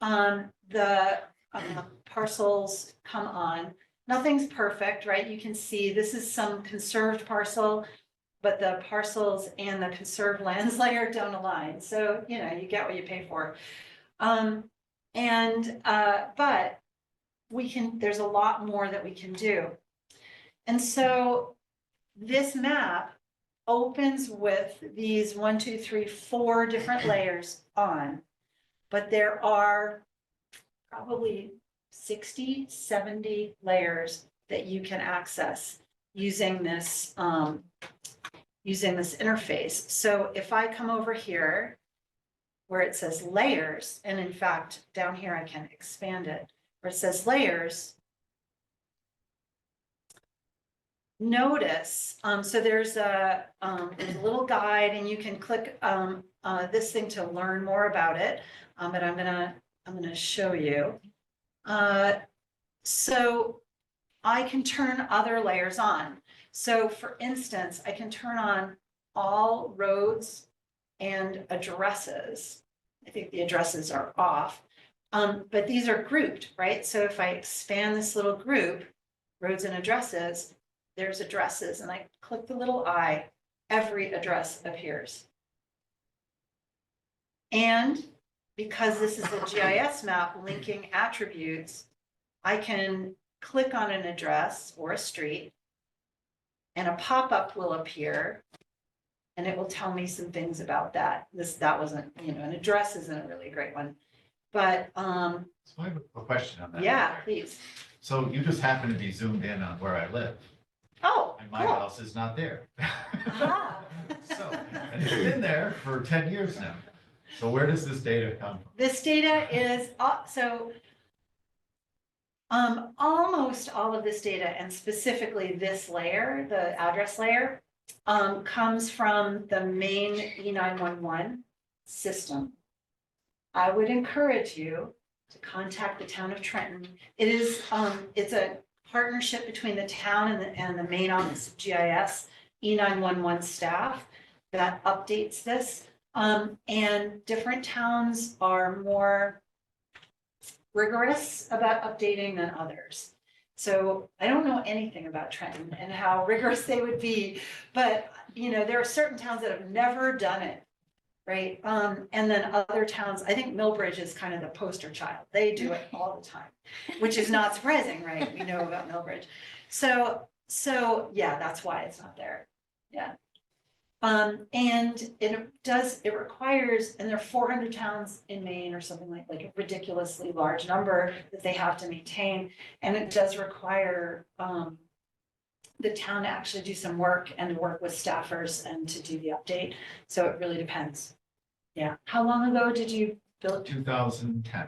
the parcels come on. Nothing's perfect, right? You can see this is some conserved parcel, but the parcels and the conserved lands layer don't align. So, you get what you pay for. But there's a lot more that we can do. And so this map opens with these 1, 2, 3, 4 different layers on, but there are probably 60, 70 layers that you can access using this interface. So if I come over here where it says layers, and in fact, down here I can expand it, where it says layers, notice, so there's a little guide, and you can click this thing to learn more about it, but I'm gonna show you. So I can turn other layers on. So for instance, I can turn on all roads and addresses. I think the addresses are off, but these are grouped, right? So if I expand this little group, roads and addresses, there's addresses, and I click the little eye, every address appears. And because this is a GIS map linking attributes, I can click on an address or a street, and a pop-up will appear, and it will tell me some things about that. That wasn't, an address isn't a really great one, but
So I have a question on that.
yeah, please.
So you just happen to be zoomed in on where I live,
Oh,
and my
cool.
house is not there.
Aha.
So, and it's been there for 10 years now. So where does this data come from?
This data is, almost all of this data, and specifically this layer, the address layer, comes from the main E911 system. I would encourage you to contact the town of Trenton. It is, it's a partnership between the town and the main office of GIS, E911 staff that updates this. And different towns are more rigorous about updating than others. So I don't know anything about Trenton and how rigorous they would be, but there are certain towns that have never done it. right? And then other towns, I think Millbridge is kind of the poster child. They do it all the time, which is not surprising, right? We know about Millbridge. So yeah, that's why it's not there. Yeah. And it requires, and there are 400 towns in Maine or something like a ridiculously large number that they have to maintain. And it does require, the town to actually do some work and to work with staffers and to do the update. So it really depends. Yeah. How long ago did you build?
2010.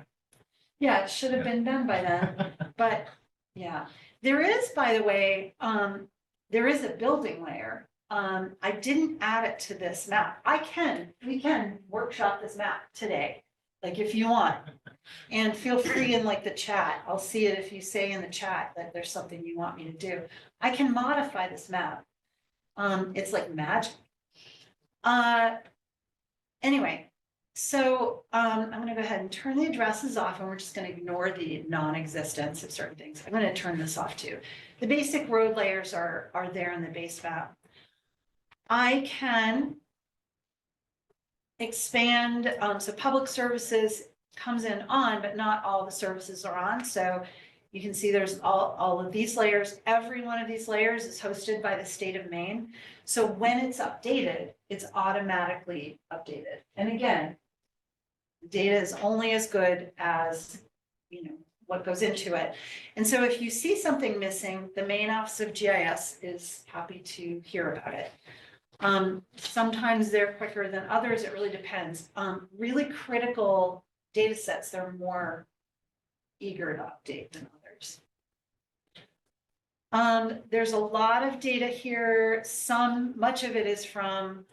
Yeah, it should have been done by then, but yeah. There is, by the way, there is a building layer. I didn't add it to this map. We can workshop this map today, like if you want. And feel free in like the chat, I'll see it if you say in the chat that there's something you want me to do. I can modify this map. It's like magic. Anyway, so I'm gonna go ahead and turn the addresses off and we're just gonna ignore the non-existence of certain things. I'm gonna turn this off too. The basic road layers are there in the base map. I can expand, so public services comes in on, but not all the services are on. So you can see there's all of these layers. Every one of these layers is hosted by the state of Maine. So when it's updated, it's automatically updated. And again, data is only as good as, what goes into it. And so if you see something missing, the Maine Office of GIS is happy to hear about it. Sometimes they're quicker than others. It really depends. Really critical data sets, they're more eager to update than others. There's a lot of data here. Much of it is from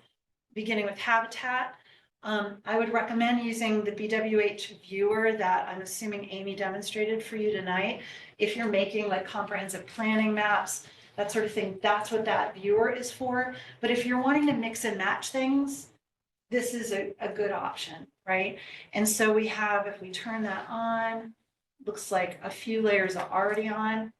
beginning with habitat. I would recommend using the BWH viewer that I'm assuming Amy demonstrated for you tonight. If you're making like comprehensive planning maps, that sort of thing, that's what that viewer is for. But if you're wanting to mix and match things, this is a good option, right? And so we have, if we turn that on, looks like a few layers are already on.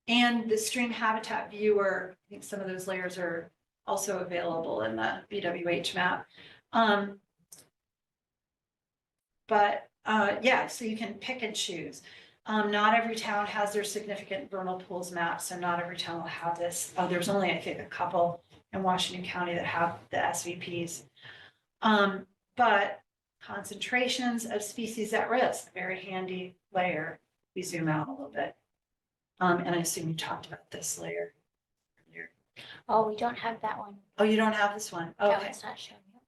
And the stream habitat viewer, I think some of those layers are also available in the BWH map. Yeah, so you can pick and choose. Not every town has their significant vernal pools map, so not every town will have this. There's only, I think, a couple in Washington County that have the SVPs. But concentrations of species at risk, very handy layer. We zoom out a little bit. And I assume you talked about this layer earlier.
Oh, we don't have that one.
Oh, you don't have this one?
No,
Okay.
it's not showing up.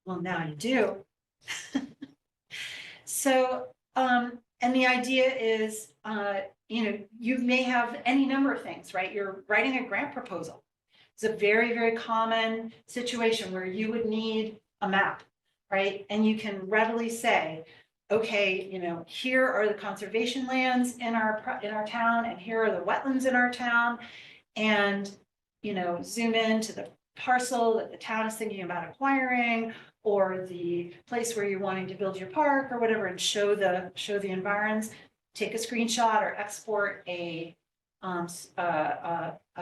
Well, now you do. So, and the idea is, you may have any number of things, right? You're writing a grant proposal. It's a very, very common situation where you would need a map, right? And you can readily say, okay, here are the conservation lands in our town, and here are the wetlands in our town. And, zoom in to the parcel that the town is thinking about acquiring, or the place where you're wanting to build your park or whatever, and show the environs. Take a screenshot or export a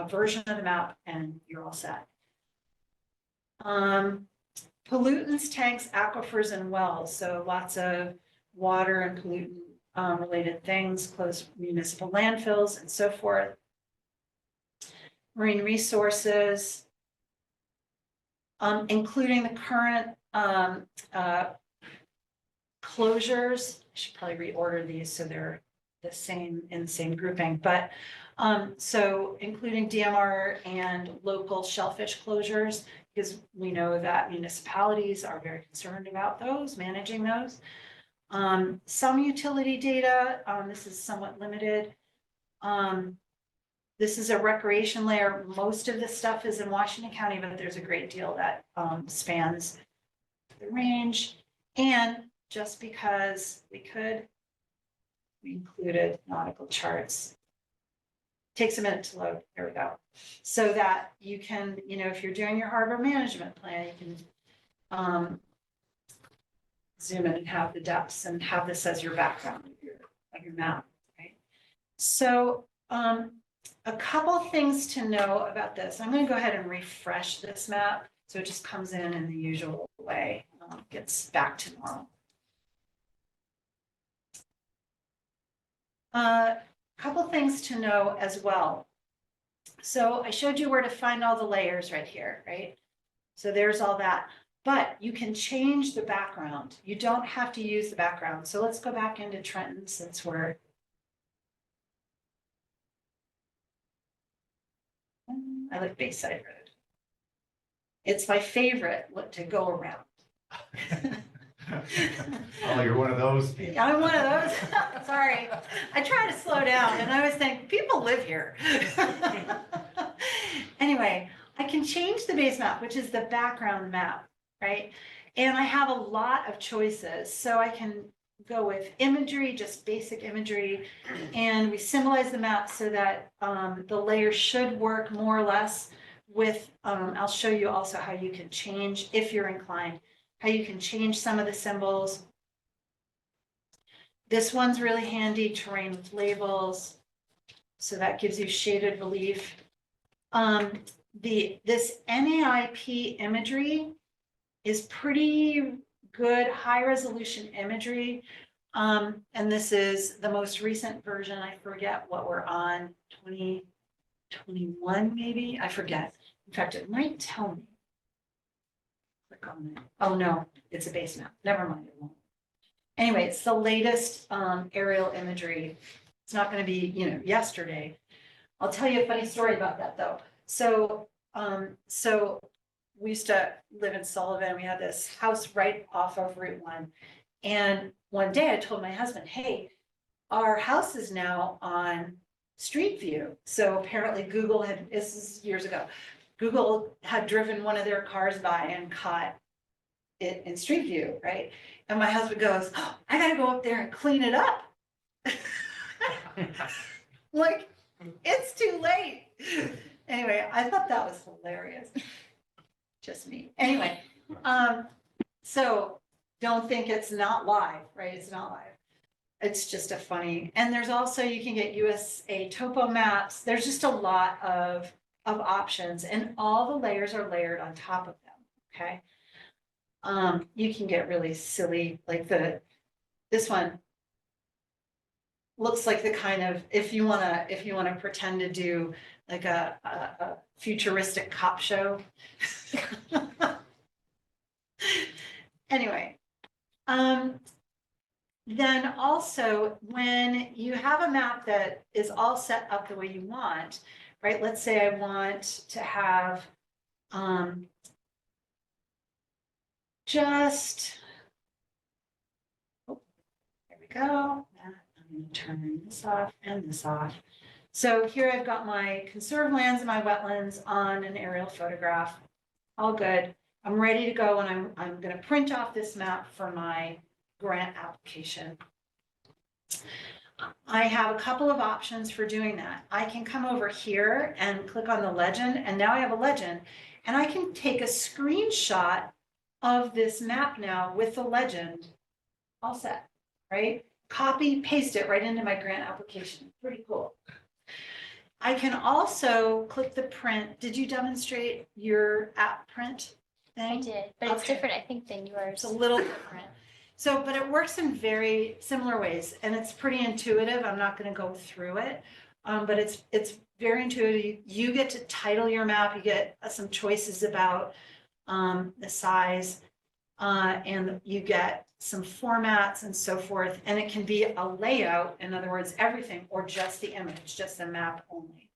version of the map, and you're all set. Pollutants, tanks, aquifers, and wells. So lots of water and pollutant related things, close municipal landfills and so forth. Marine resources, including the current closures. I should probably reorder these so they're the same in the same grouping, but so including DMR and local shellfish closures, because we know that municipalities are very concerned about those, managing those. Some utility data, this is somewhat limited. This is a recreation layer. Most of the stuff is in Washington County, but there's a great deal that spans the range. And just because we included nautical charts. Takes a minute to load. There we go. So that you can, if you're doing your harbor management plan, you can zoom in and have the depths and have this as your background of your map, right? So A couple things to know about this. I'm gonna go ahead and refresh this map, so it just comes in the usual way, gets back to normal. Couple things to know as well. So I showed you where to find all the layers right here, right? So there's all that, but you can change the background. You don't have to use the background. So let's go back into Trenton since we're. I like Bayside Road. It's my favorite to go around.
Oh, you're one of those people.
I'm one of those. Sorry. I try to slow down and I always think people live here. Anyway, I can change the base map, which is the background map, right? And I have a lot of choices. So I can go with imagery, just basic imagery. And we symbolize the map so that the layer should work more or less with, I'll show you also how you can change, if you're inclined, how you can change some of the symbols. This one's really handy, terrain with labels. So that gives you shaded relief. This NAIP imagery is pretty good, high resolution imagery. And this is the most recent version. I forget what we're on, 2021 maybe, I forget. In fact, it might tell me. Click on it. Oh no, it's a base map. Never mind, it won't. Anyway, it's the latest aerial imagery. It's not going to be, yesterday. I'll tell you a funny story about that though. So we used to live in Sullivan. We had this house right off of Route 1. And one day I told my husband, hey, our house is now on Street View. So apparently Google had, this is years ago, Google had driven one of their cars by and caught it in Street View, right? And my husband goes, oh, I gotta go up there and clean it up. Like, it's too late. Anyway, I thought that was hilarious. Just me. Anyway, so don't think it's not live, right? It's not live. It's just a funny, and there's also, you can get USA topo maps. There's just a lot of options, and all the layers are layered on top of them, okay? You can get really silly, like this one looks like the kind of, if you wanna pretend to do like a futuristic cop show. Anyway, then also when you have a map that is all set up the way you want, right? Let's say I want to have just, oh, there we go. I'm going to turn this off and this off. So here I've got my conserved lands and my wetlands on an aerial photograph. All good. I'm ready to go, and I'm going to print off this map for my grant application. I have a couple of options for doing that. I can come over here and click on the legend, and now I have a legend, and I can take a screenshot of this map now with the legend all set, right? Copy, paste it right into my grant application. Pretty cool. I can also click the print. Did you demonstrate your app print thing?
I did, but it's
Okay.
different, I think, than yours.
It's a little different. So, but it works in very similar ways, and it's pretty intuitive. I'm not going to go through it, but it's very intuitive. You get to title your map. You get some choices about the size, and you get some formats and so forth. And it can be a layout, in other words, everything, or just the image, just the map only.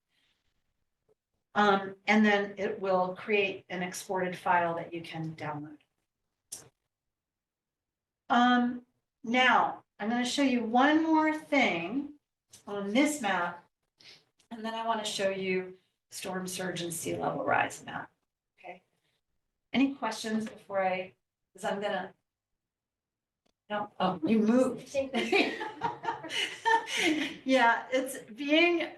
And then it will create an exported file that you can download. Now I'm going to show you one more thing on this map, and then I want to show you storm surge and sea level rise map. Okay. Any questions before because I'm gonna, no, oh, you moved. Yeah, it's being,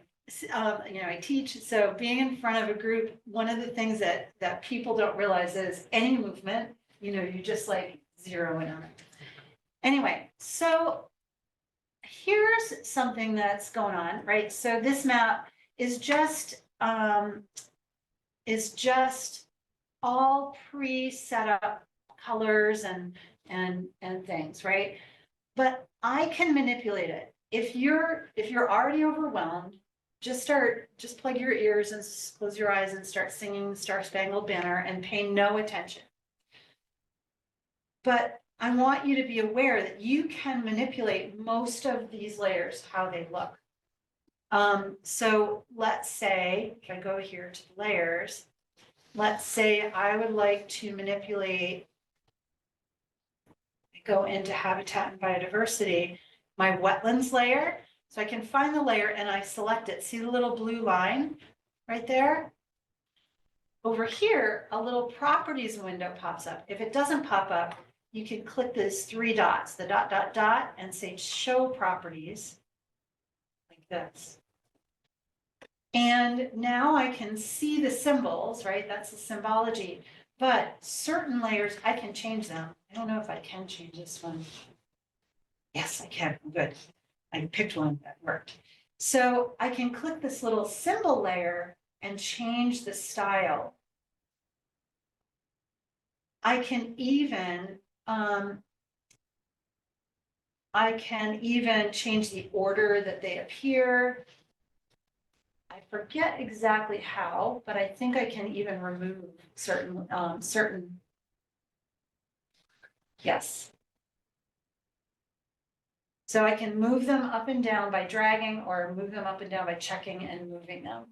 I teach, so being in front of a group, one of the things that people don't realize is any movement, you just like zero in on it. Anyway, so here's something that's going on, right? So this map is just all pre-set up colors and things, right? But I can manipulate it. If you're already overwhelmed, just plug your ears and close your eyes and start singing Star Spangled Banner and pay no attention. But I want you to be aware that you can manipulate most of these layers, how they look. So let's say, if I go here to the layers, let's say I would like to manipulate, go into habitat and biodiversity, my wetlands layer. So I can find the layer and I select it. See the little blue line right there? Over here, a little properties window pops up. If it doesn't pop up, you can click these 3 dots, the ... and say show properties, like this. And now I can see the symbols, right? That's the symbology. But certain layers, I can change them. I don't know if I can change this one. Yes, I can. Good. I picked one that worked. So I can click this little symbol layer and change the style. I can even change the order that they appear. I forget exactly how, but I think I can even remove certain, yes. So I can move them up and down by dragging or move them up and down by checking and moving them.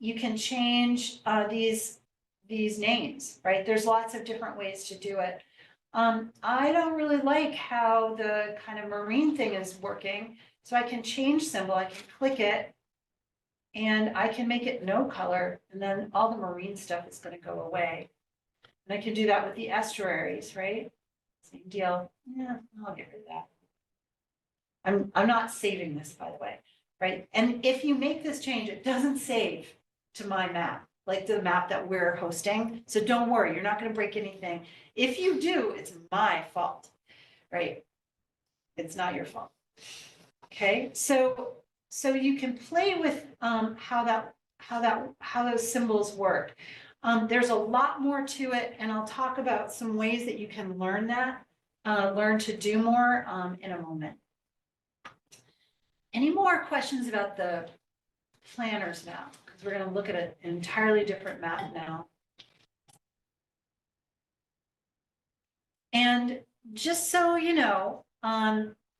You can change these names, right? There's lots of different ways to do it. I don't really like how the kind of marine thing is working. So I can change symbol, I can click it and I can make it no color and then all the marine stuff is going to go away. And I can do that with the estuaries, right? Same deal. Yeah, I'll get rid of that. I'm not saving this, by the way, right? And if you make this change, it doesn't save to my map, like the map that we're hosting. So don't worry, you're not going to break anything. If you do, it's my fault, right? It's not your fault. Okay, so you can play with how those symbols work. There's a lot more to it, and I'll talk about some ways that you can learn that, learn to do more in a moment. Any more questions about the planner's map? Because we're going to look at an entirely different map now. And just so you know,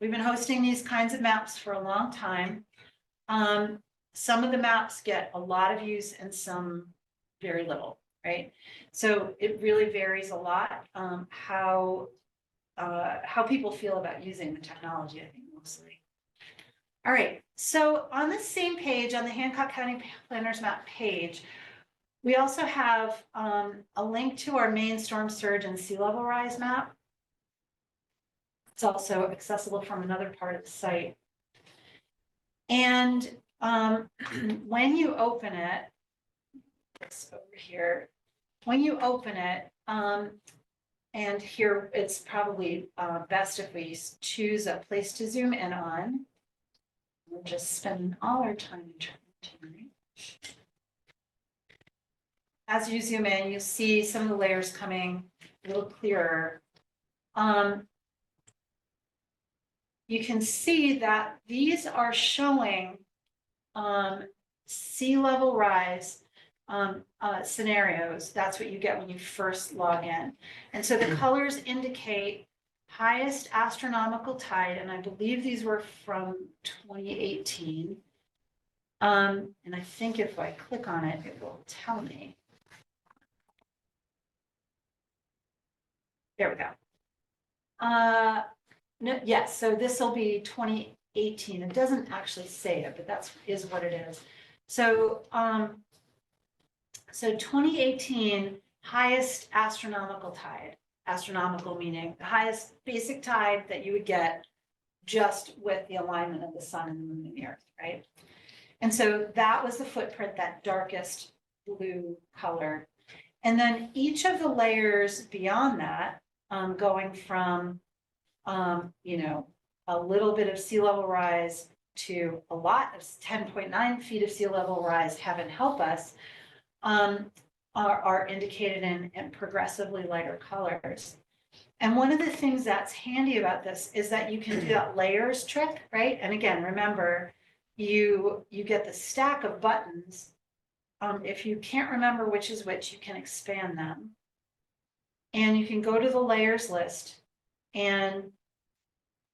we've been hosting these kinds of maps for a long time. Some of the maps get a lot of use and some very little, right? So it really varies a lot how people feel about using the technology, I think, mostly. All right, so on the same page, on the Hancock County Planners Map page, we also have a link to our main storm surge and sea level rise map. It's also accessible from another part of the site. And when you open it, it's over here, when you open it, and here it's probably best if we choose a place to zoom in on. We're just spending all our time tonight. As you zoom in, you see some of the layers coming a little clearer. You can see that these are showing sea level rise scenarios. That's what you get when you first log in. And so the colors indicate highest astronomical tide, and I believe these were from 2018. And I think if I click on it, it will tell me. There we go. No, yes, so this will be 2018. It doesn't actually say it, but that is what it is. So, so 2018 highest astronomical tide. Astronomical meaning the highest basic tide that you would get just with the alignment of the sun and the moon and the earth, right? And so that was the footprint, that darkest blue color. And then each of the layers beyond that, going from, you know, a little bit of sea level rise to a lot of 10.9 feet of sea level rise, heaven help us, are indicated in progressively lighter colors. And one of the things that's handy about this is that you can do that layers trick, right? And again, remember, you get the stack of buttons. If you can't remember which is which, you can expand them. And you can go to the layers list and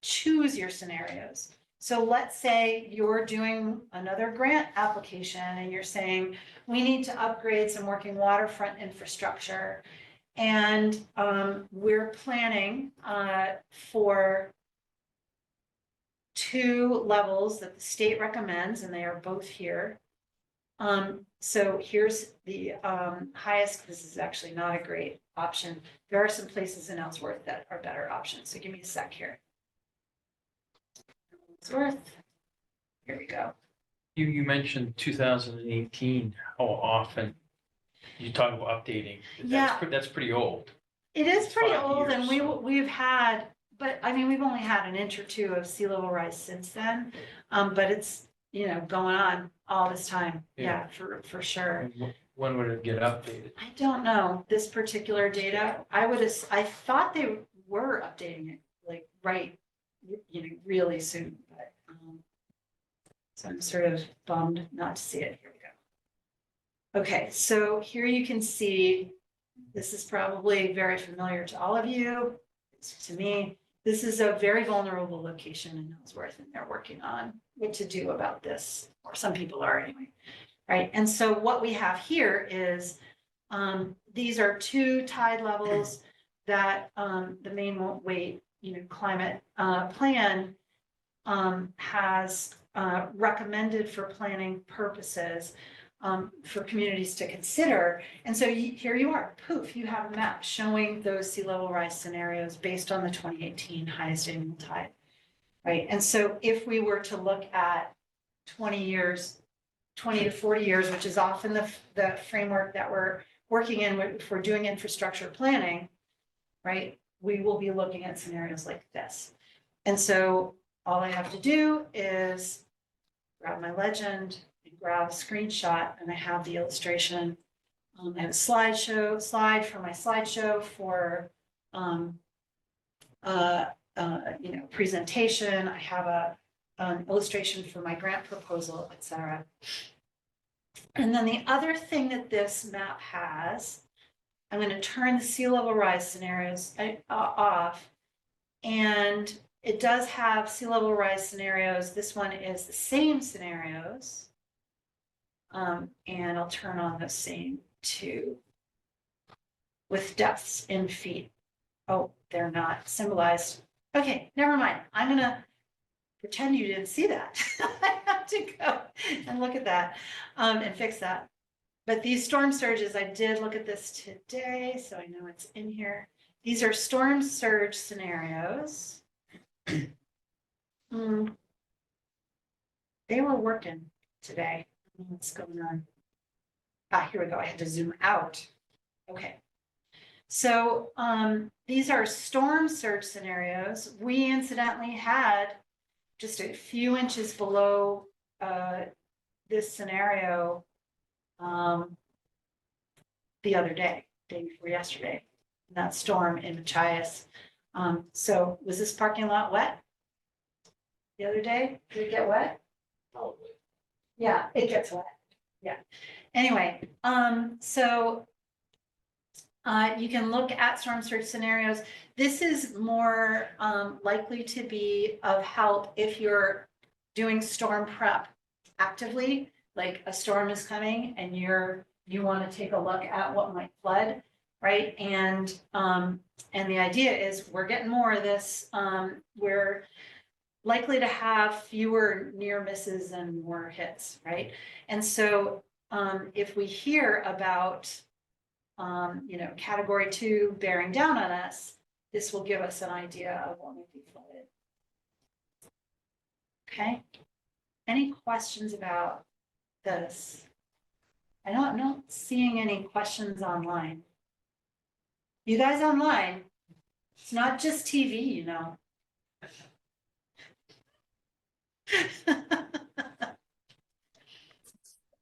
choose your scenarios. So let's say you're doing another grant application and you're saying, we need to upgrade some working waterfront infrastructure. And we're planning for 2 levels that the state recommends, and they are both here. So here's the highest. This is actually not a great option. There are some places in Ellsworth that are better options. So give me a sec here. Ellsworth. Here we go.
You mentioned 2018, how often you talk about updating.
Yeah.
That's pretty old.
It is
It's
pretty
5
old,
years,
and
so.
we've had, but I mean, we've only had an inch or two of sea level rise since then. But it's, going on all this time. Yeah, for sure.
And when would it get updated?
I don't know this particular data. I thought they were updating it like really soon, but so I'm sort of bummed not to see it. Here we go. Okay, so here you can see, this is probably very familiar to all of you. It's to me, this is a very vulnerable location in Ellsworth, and they're working on what to do about this, or some people are anyway. Right, and so what we have here is, these are 2 tide levels that the Maine Won't Wait, climate plan has recommended for planning purposes for communities to consider. And so here you are, poof, you have a map showing those sea level rise scenarios based on the 2018 highest annual tide, right? And so if we were to look at 20 to 40 years, which is often the framework that we're working in if we're doing infrastructure planning, right? We will be looking at scenarios like this. And so all I have to do is grab my legend and grab a screenshot, and I have the illustration. I have a slide for my slideshow for presentation. I have an illustration for my grant proposal, etc. And then the other thing that this map has, I'm going to turn the sea level rise scenarios off, and it does have sea level rise scenarios. This one is the same scenarios. And I'll turn on the same too, with depths in feet. Oh, they're not symbolized. Okay, never mind. I'm gonna pretend you didn't see that. I have to go and look at that and fix that. But these storm surges, I did look at this today, so I know it's in here. These are storm surge scenarios. They were working today. I don't know what's going on? Here we go. I had to zoom out. Okay. So these are storm surge scenarios. We incidentally had just a few inches below this scenario the other day before yesterday, that storm in Machias. So was this parking lot wet the other day? Did it get wet?
Probably.
Yeah, it gets wet. Yeah. Anyway, so you can look at storm surge scenarios. This is more likely to be of help if you're doing storm prep actively, like a storm is coming and you want to take a look at what might flood, right? And the idea is we're getting more of this. We're likely to have fewer near misses and more hits, right? And so if we hear about category 2 bearing down on us, this will give us an idea of what might be flooded. Okay. Any questions about this? I know I'm not seeing any questions online. You guys online, it's not just TV,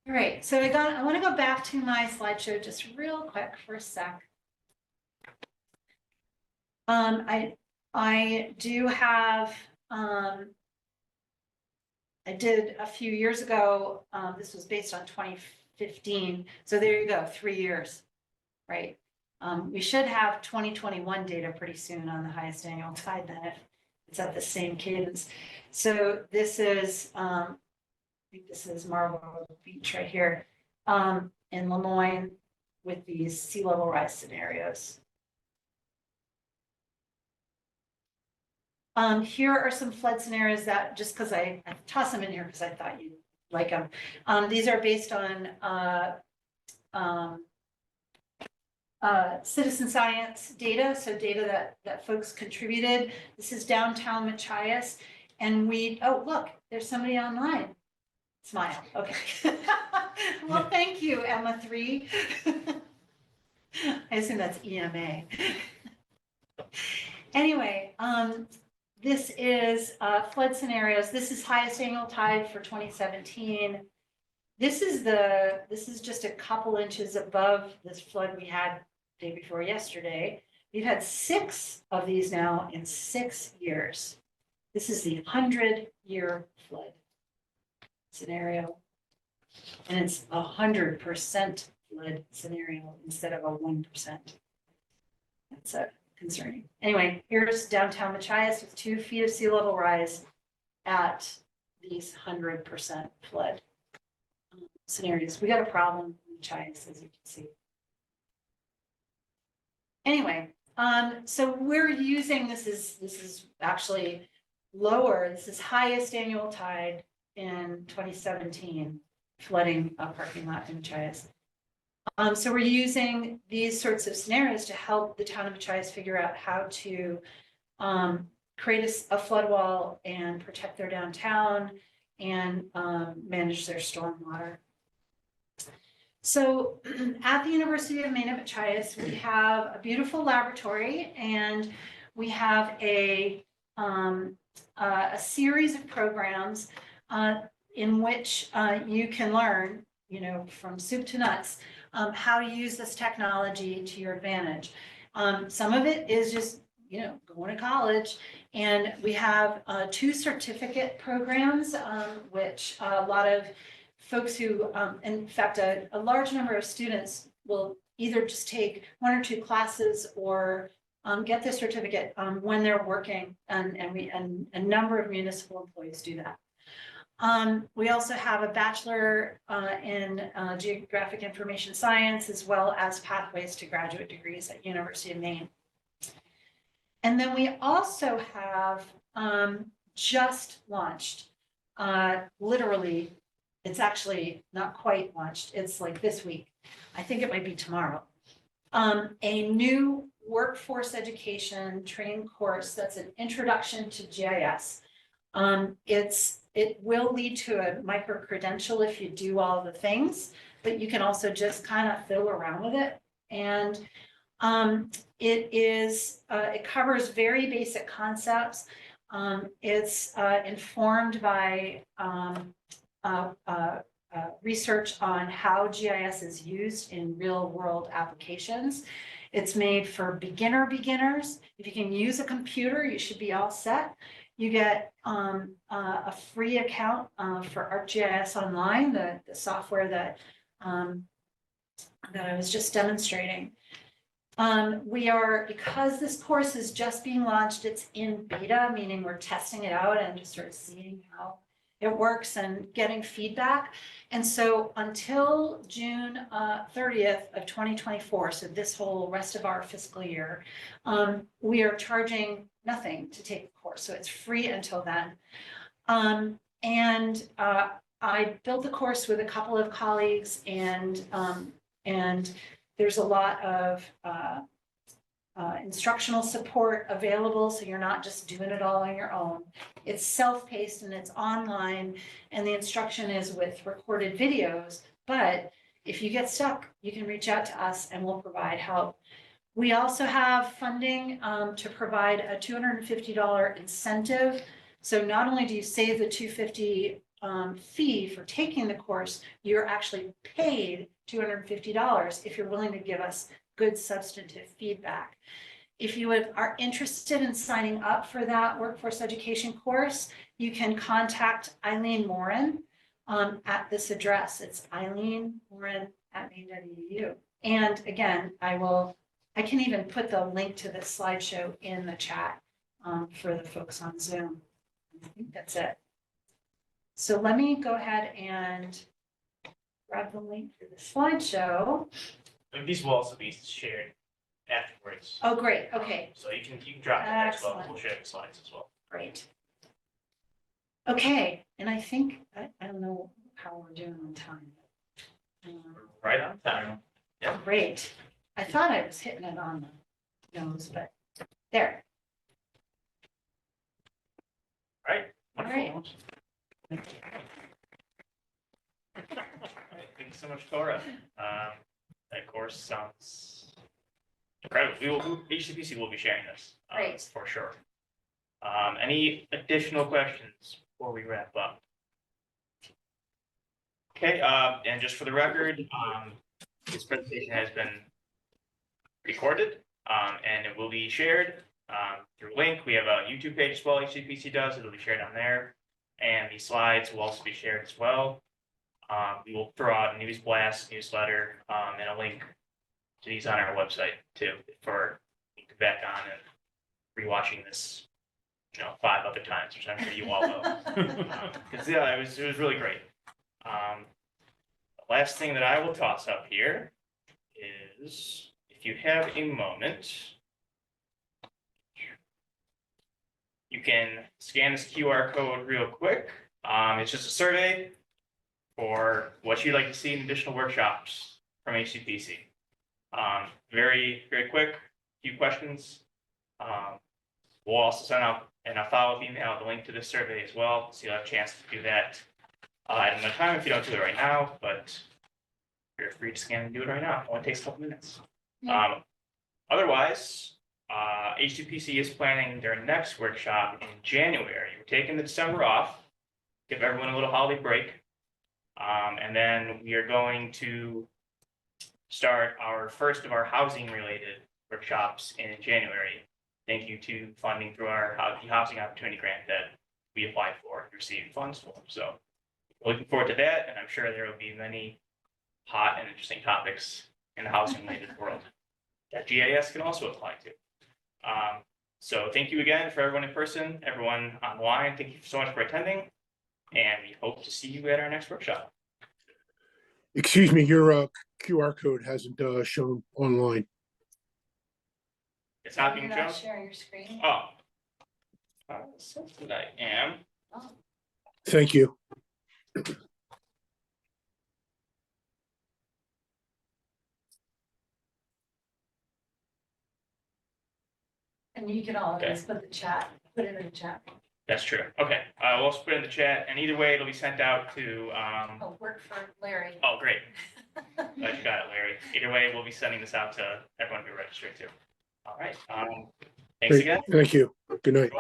All right, so I want to go back to my slideshow just real quick for a sec. I do have, I did a few years ago, this was based on 2015, so there you go, 3 years, right? We should have 2021 data pretty soon on the highest annual tide then, if it's at the same cadence. So this is, I think this is Marlborough Beach right here, in Lemoyne with these sea level rise scenarios. Here are some flood scenarios that, just because I toss them in here because I thought you'd like them. These are based on citizen science data, so data that folks contributed. This is downtown Machias, and oh, look, there's somebody online. Smile, okay. Well, thank you, Emma 3. I assume that's EMA. Anyway, this is flood scenarios. This is highest annual tide for 2017. This is just a couple inches above this flood we had day before yesterday. We've had 6 of these now in 6 years. This is the 100-year flood scenario. And it's 100% flood scenario instead of a 1%. That's concerning. Anyway, here's downtown Machias with 2 feet of sea level rise at these 100% flood scenarios. We got a problem in Machias, as you can see. Anyway, so we're using, this is actually lower. This is highest annual tide in 2017, flooding a parking lot in Machias. So we're using these sorts of scenarios to help the town of Machias figure out how to create a flood wall and protect their downtown and manage their stormwater. So at the University of Maine at Machias, we have a beautiful laboratory, and we have a series of programs in which you can learn, from soup to nuts, how to use this technology to your advantage. Some of it is just, going to college, and we have 2 certificate programs, which a lot of folks who, in fact, a large number of students will either just take 1 or 2 classes or get the certificate when they're working, and a number of municipal employees do that. We also have a bachelor in geographic information science, as well as pathways to graduate degrees at University of Maine. And then we also have just launched, literally, it's actually not quite launched, it's like this week, I think it might be tomorrow, a new workforce education training course that's an introduction to GIS. It will lead to a micro-credential if you do all the things, but you can also just kind of fiddle around with it. And it covers very basic concepts. It's informed by research on how GIS is used in real-world applications. It's made for beginners. If you can use a computer, you should be all set. You get a free account for ArcGIS Online, the software that I was just demonstrating. Because this course is just being launched, it's in beta, meaning we're testing it out and just sort of seeing how it works and getting feedback. And so until June 30th of 2024, so this whole rest of our fiscal year, we are charging nothing to take the course. So it's free until then. I built the course with a couple of colleagues, and there's a lot of instructional support available, so you're not just doing it all on your own. It's self-paced and it's online, and the instruction is with recorded videos, but if you get stuck, you can reach out to us and we'll provide help. We also have funding to provide a $250 incentive So not only do you save the $250 fee for taking the course, you're actually paid $250 if you're willing to give us good substantive feedback. If you are interested in signing up for that workforce education course, you can contact Eileen Moran at this address. It's eileenmoran@maine.edu. And again, I can even put the link to this slideshow in the chat for the folks on Zoom. I think that's it. So let me go ahead and grab the link for the slideshow.
And these will also be shared afterwards.
Oh, great. Okay,
So you can drop that as well.
Excellent.
We'll share the slides as well.
great. Okay, and I think, I don't know how we're doing on time.
Right on time.
Great. I thought I was hitting it on the nose, but there.
All right.
All right.
Wonderful. All right, thanks so much, Cora. That course sounds incredible. HCPC will be sharing this.
Great.
For sure. Any additional questions before we wrap up? Okay, and just for the record, this presentation has been recorded, and it will be shared through link. We have a YouTube page as well, HCPC does, it'll be shared on there. And the slides will also be shared as well. We will throw out a news blast, newsletter, and a link to these on our website too, for you to go back on and rewatching this, 5 other times, which I'm sure you all know. Because yeah, it was really great. The last thing that I will toss up here is, if you have a moment, you can scan this QR code real quick. It's just a survey for what you'd like to see in additional workshops from HCPC. Very, very quick, few questions. We'll also send out in a follow-up email the link to this survey as well, so you'll have a chance to do that at another time if you don't do it right now, but you're free to scan and do it right now. It only takes a couple minutes. Otherwise, HCPC is planning their next workshop in January. We're taking the December off, give everyone a little holiday break. And then we are going to start our first of our housing-related workshops in January. Thank you to funding through our Housing Opportunity Grant that we applied for and received funds for. So looking forward to that, and I'm sure there will be many hot and interesting topics in the housing-related world that GIS can also apply to. So thank you again for everyone in person, everyone online. Thank you so much for attending, and we hope to see you at our next workshop.
Excuse me, your QR code hasn't shown online.
It's not
You're
being
not
shown?
sharing your screen?
Oh. Since that I am.
Thank you.
And you can always put it in the chat.
That's true. Okay, we'll also put it in the chat, and either way, it'll be sent out to,
Oh, work for Larry.
oh, great. Glad you got it, Larry. Either way, we'll be sending this out to everyone who registered too. All right, thanks
Great.
again.
Thank you. Good night.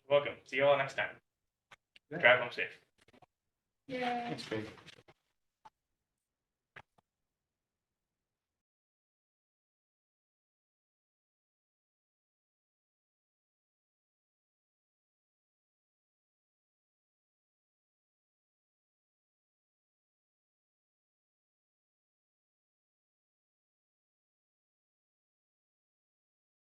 Welcome. See you all next time. Drive home safe.
Yeah.
Thanks, Greg.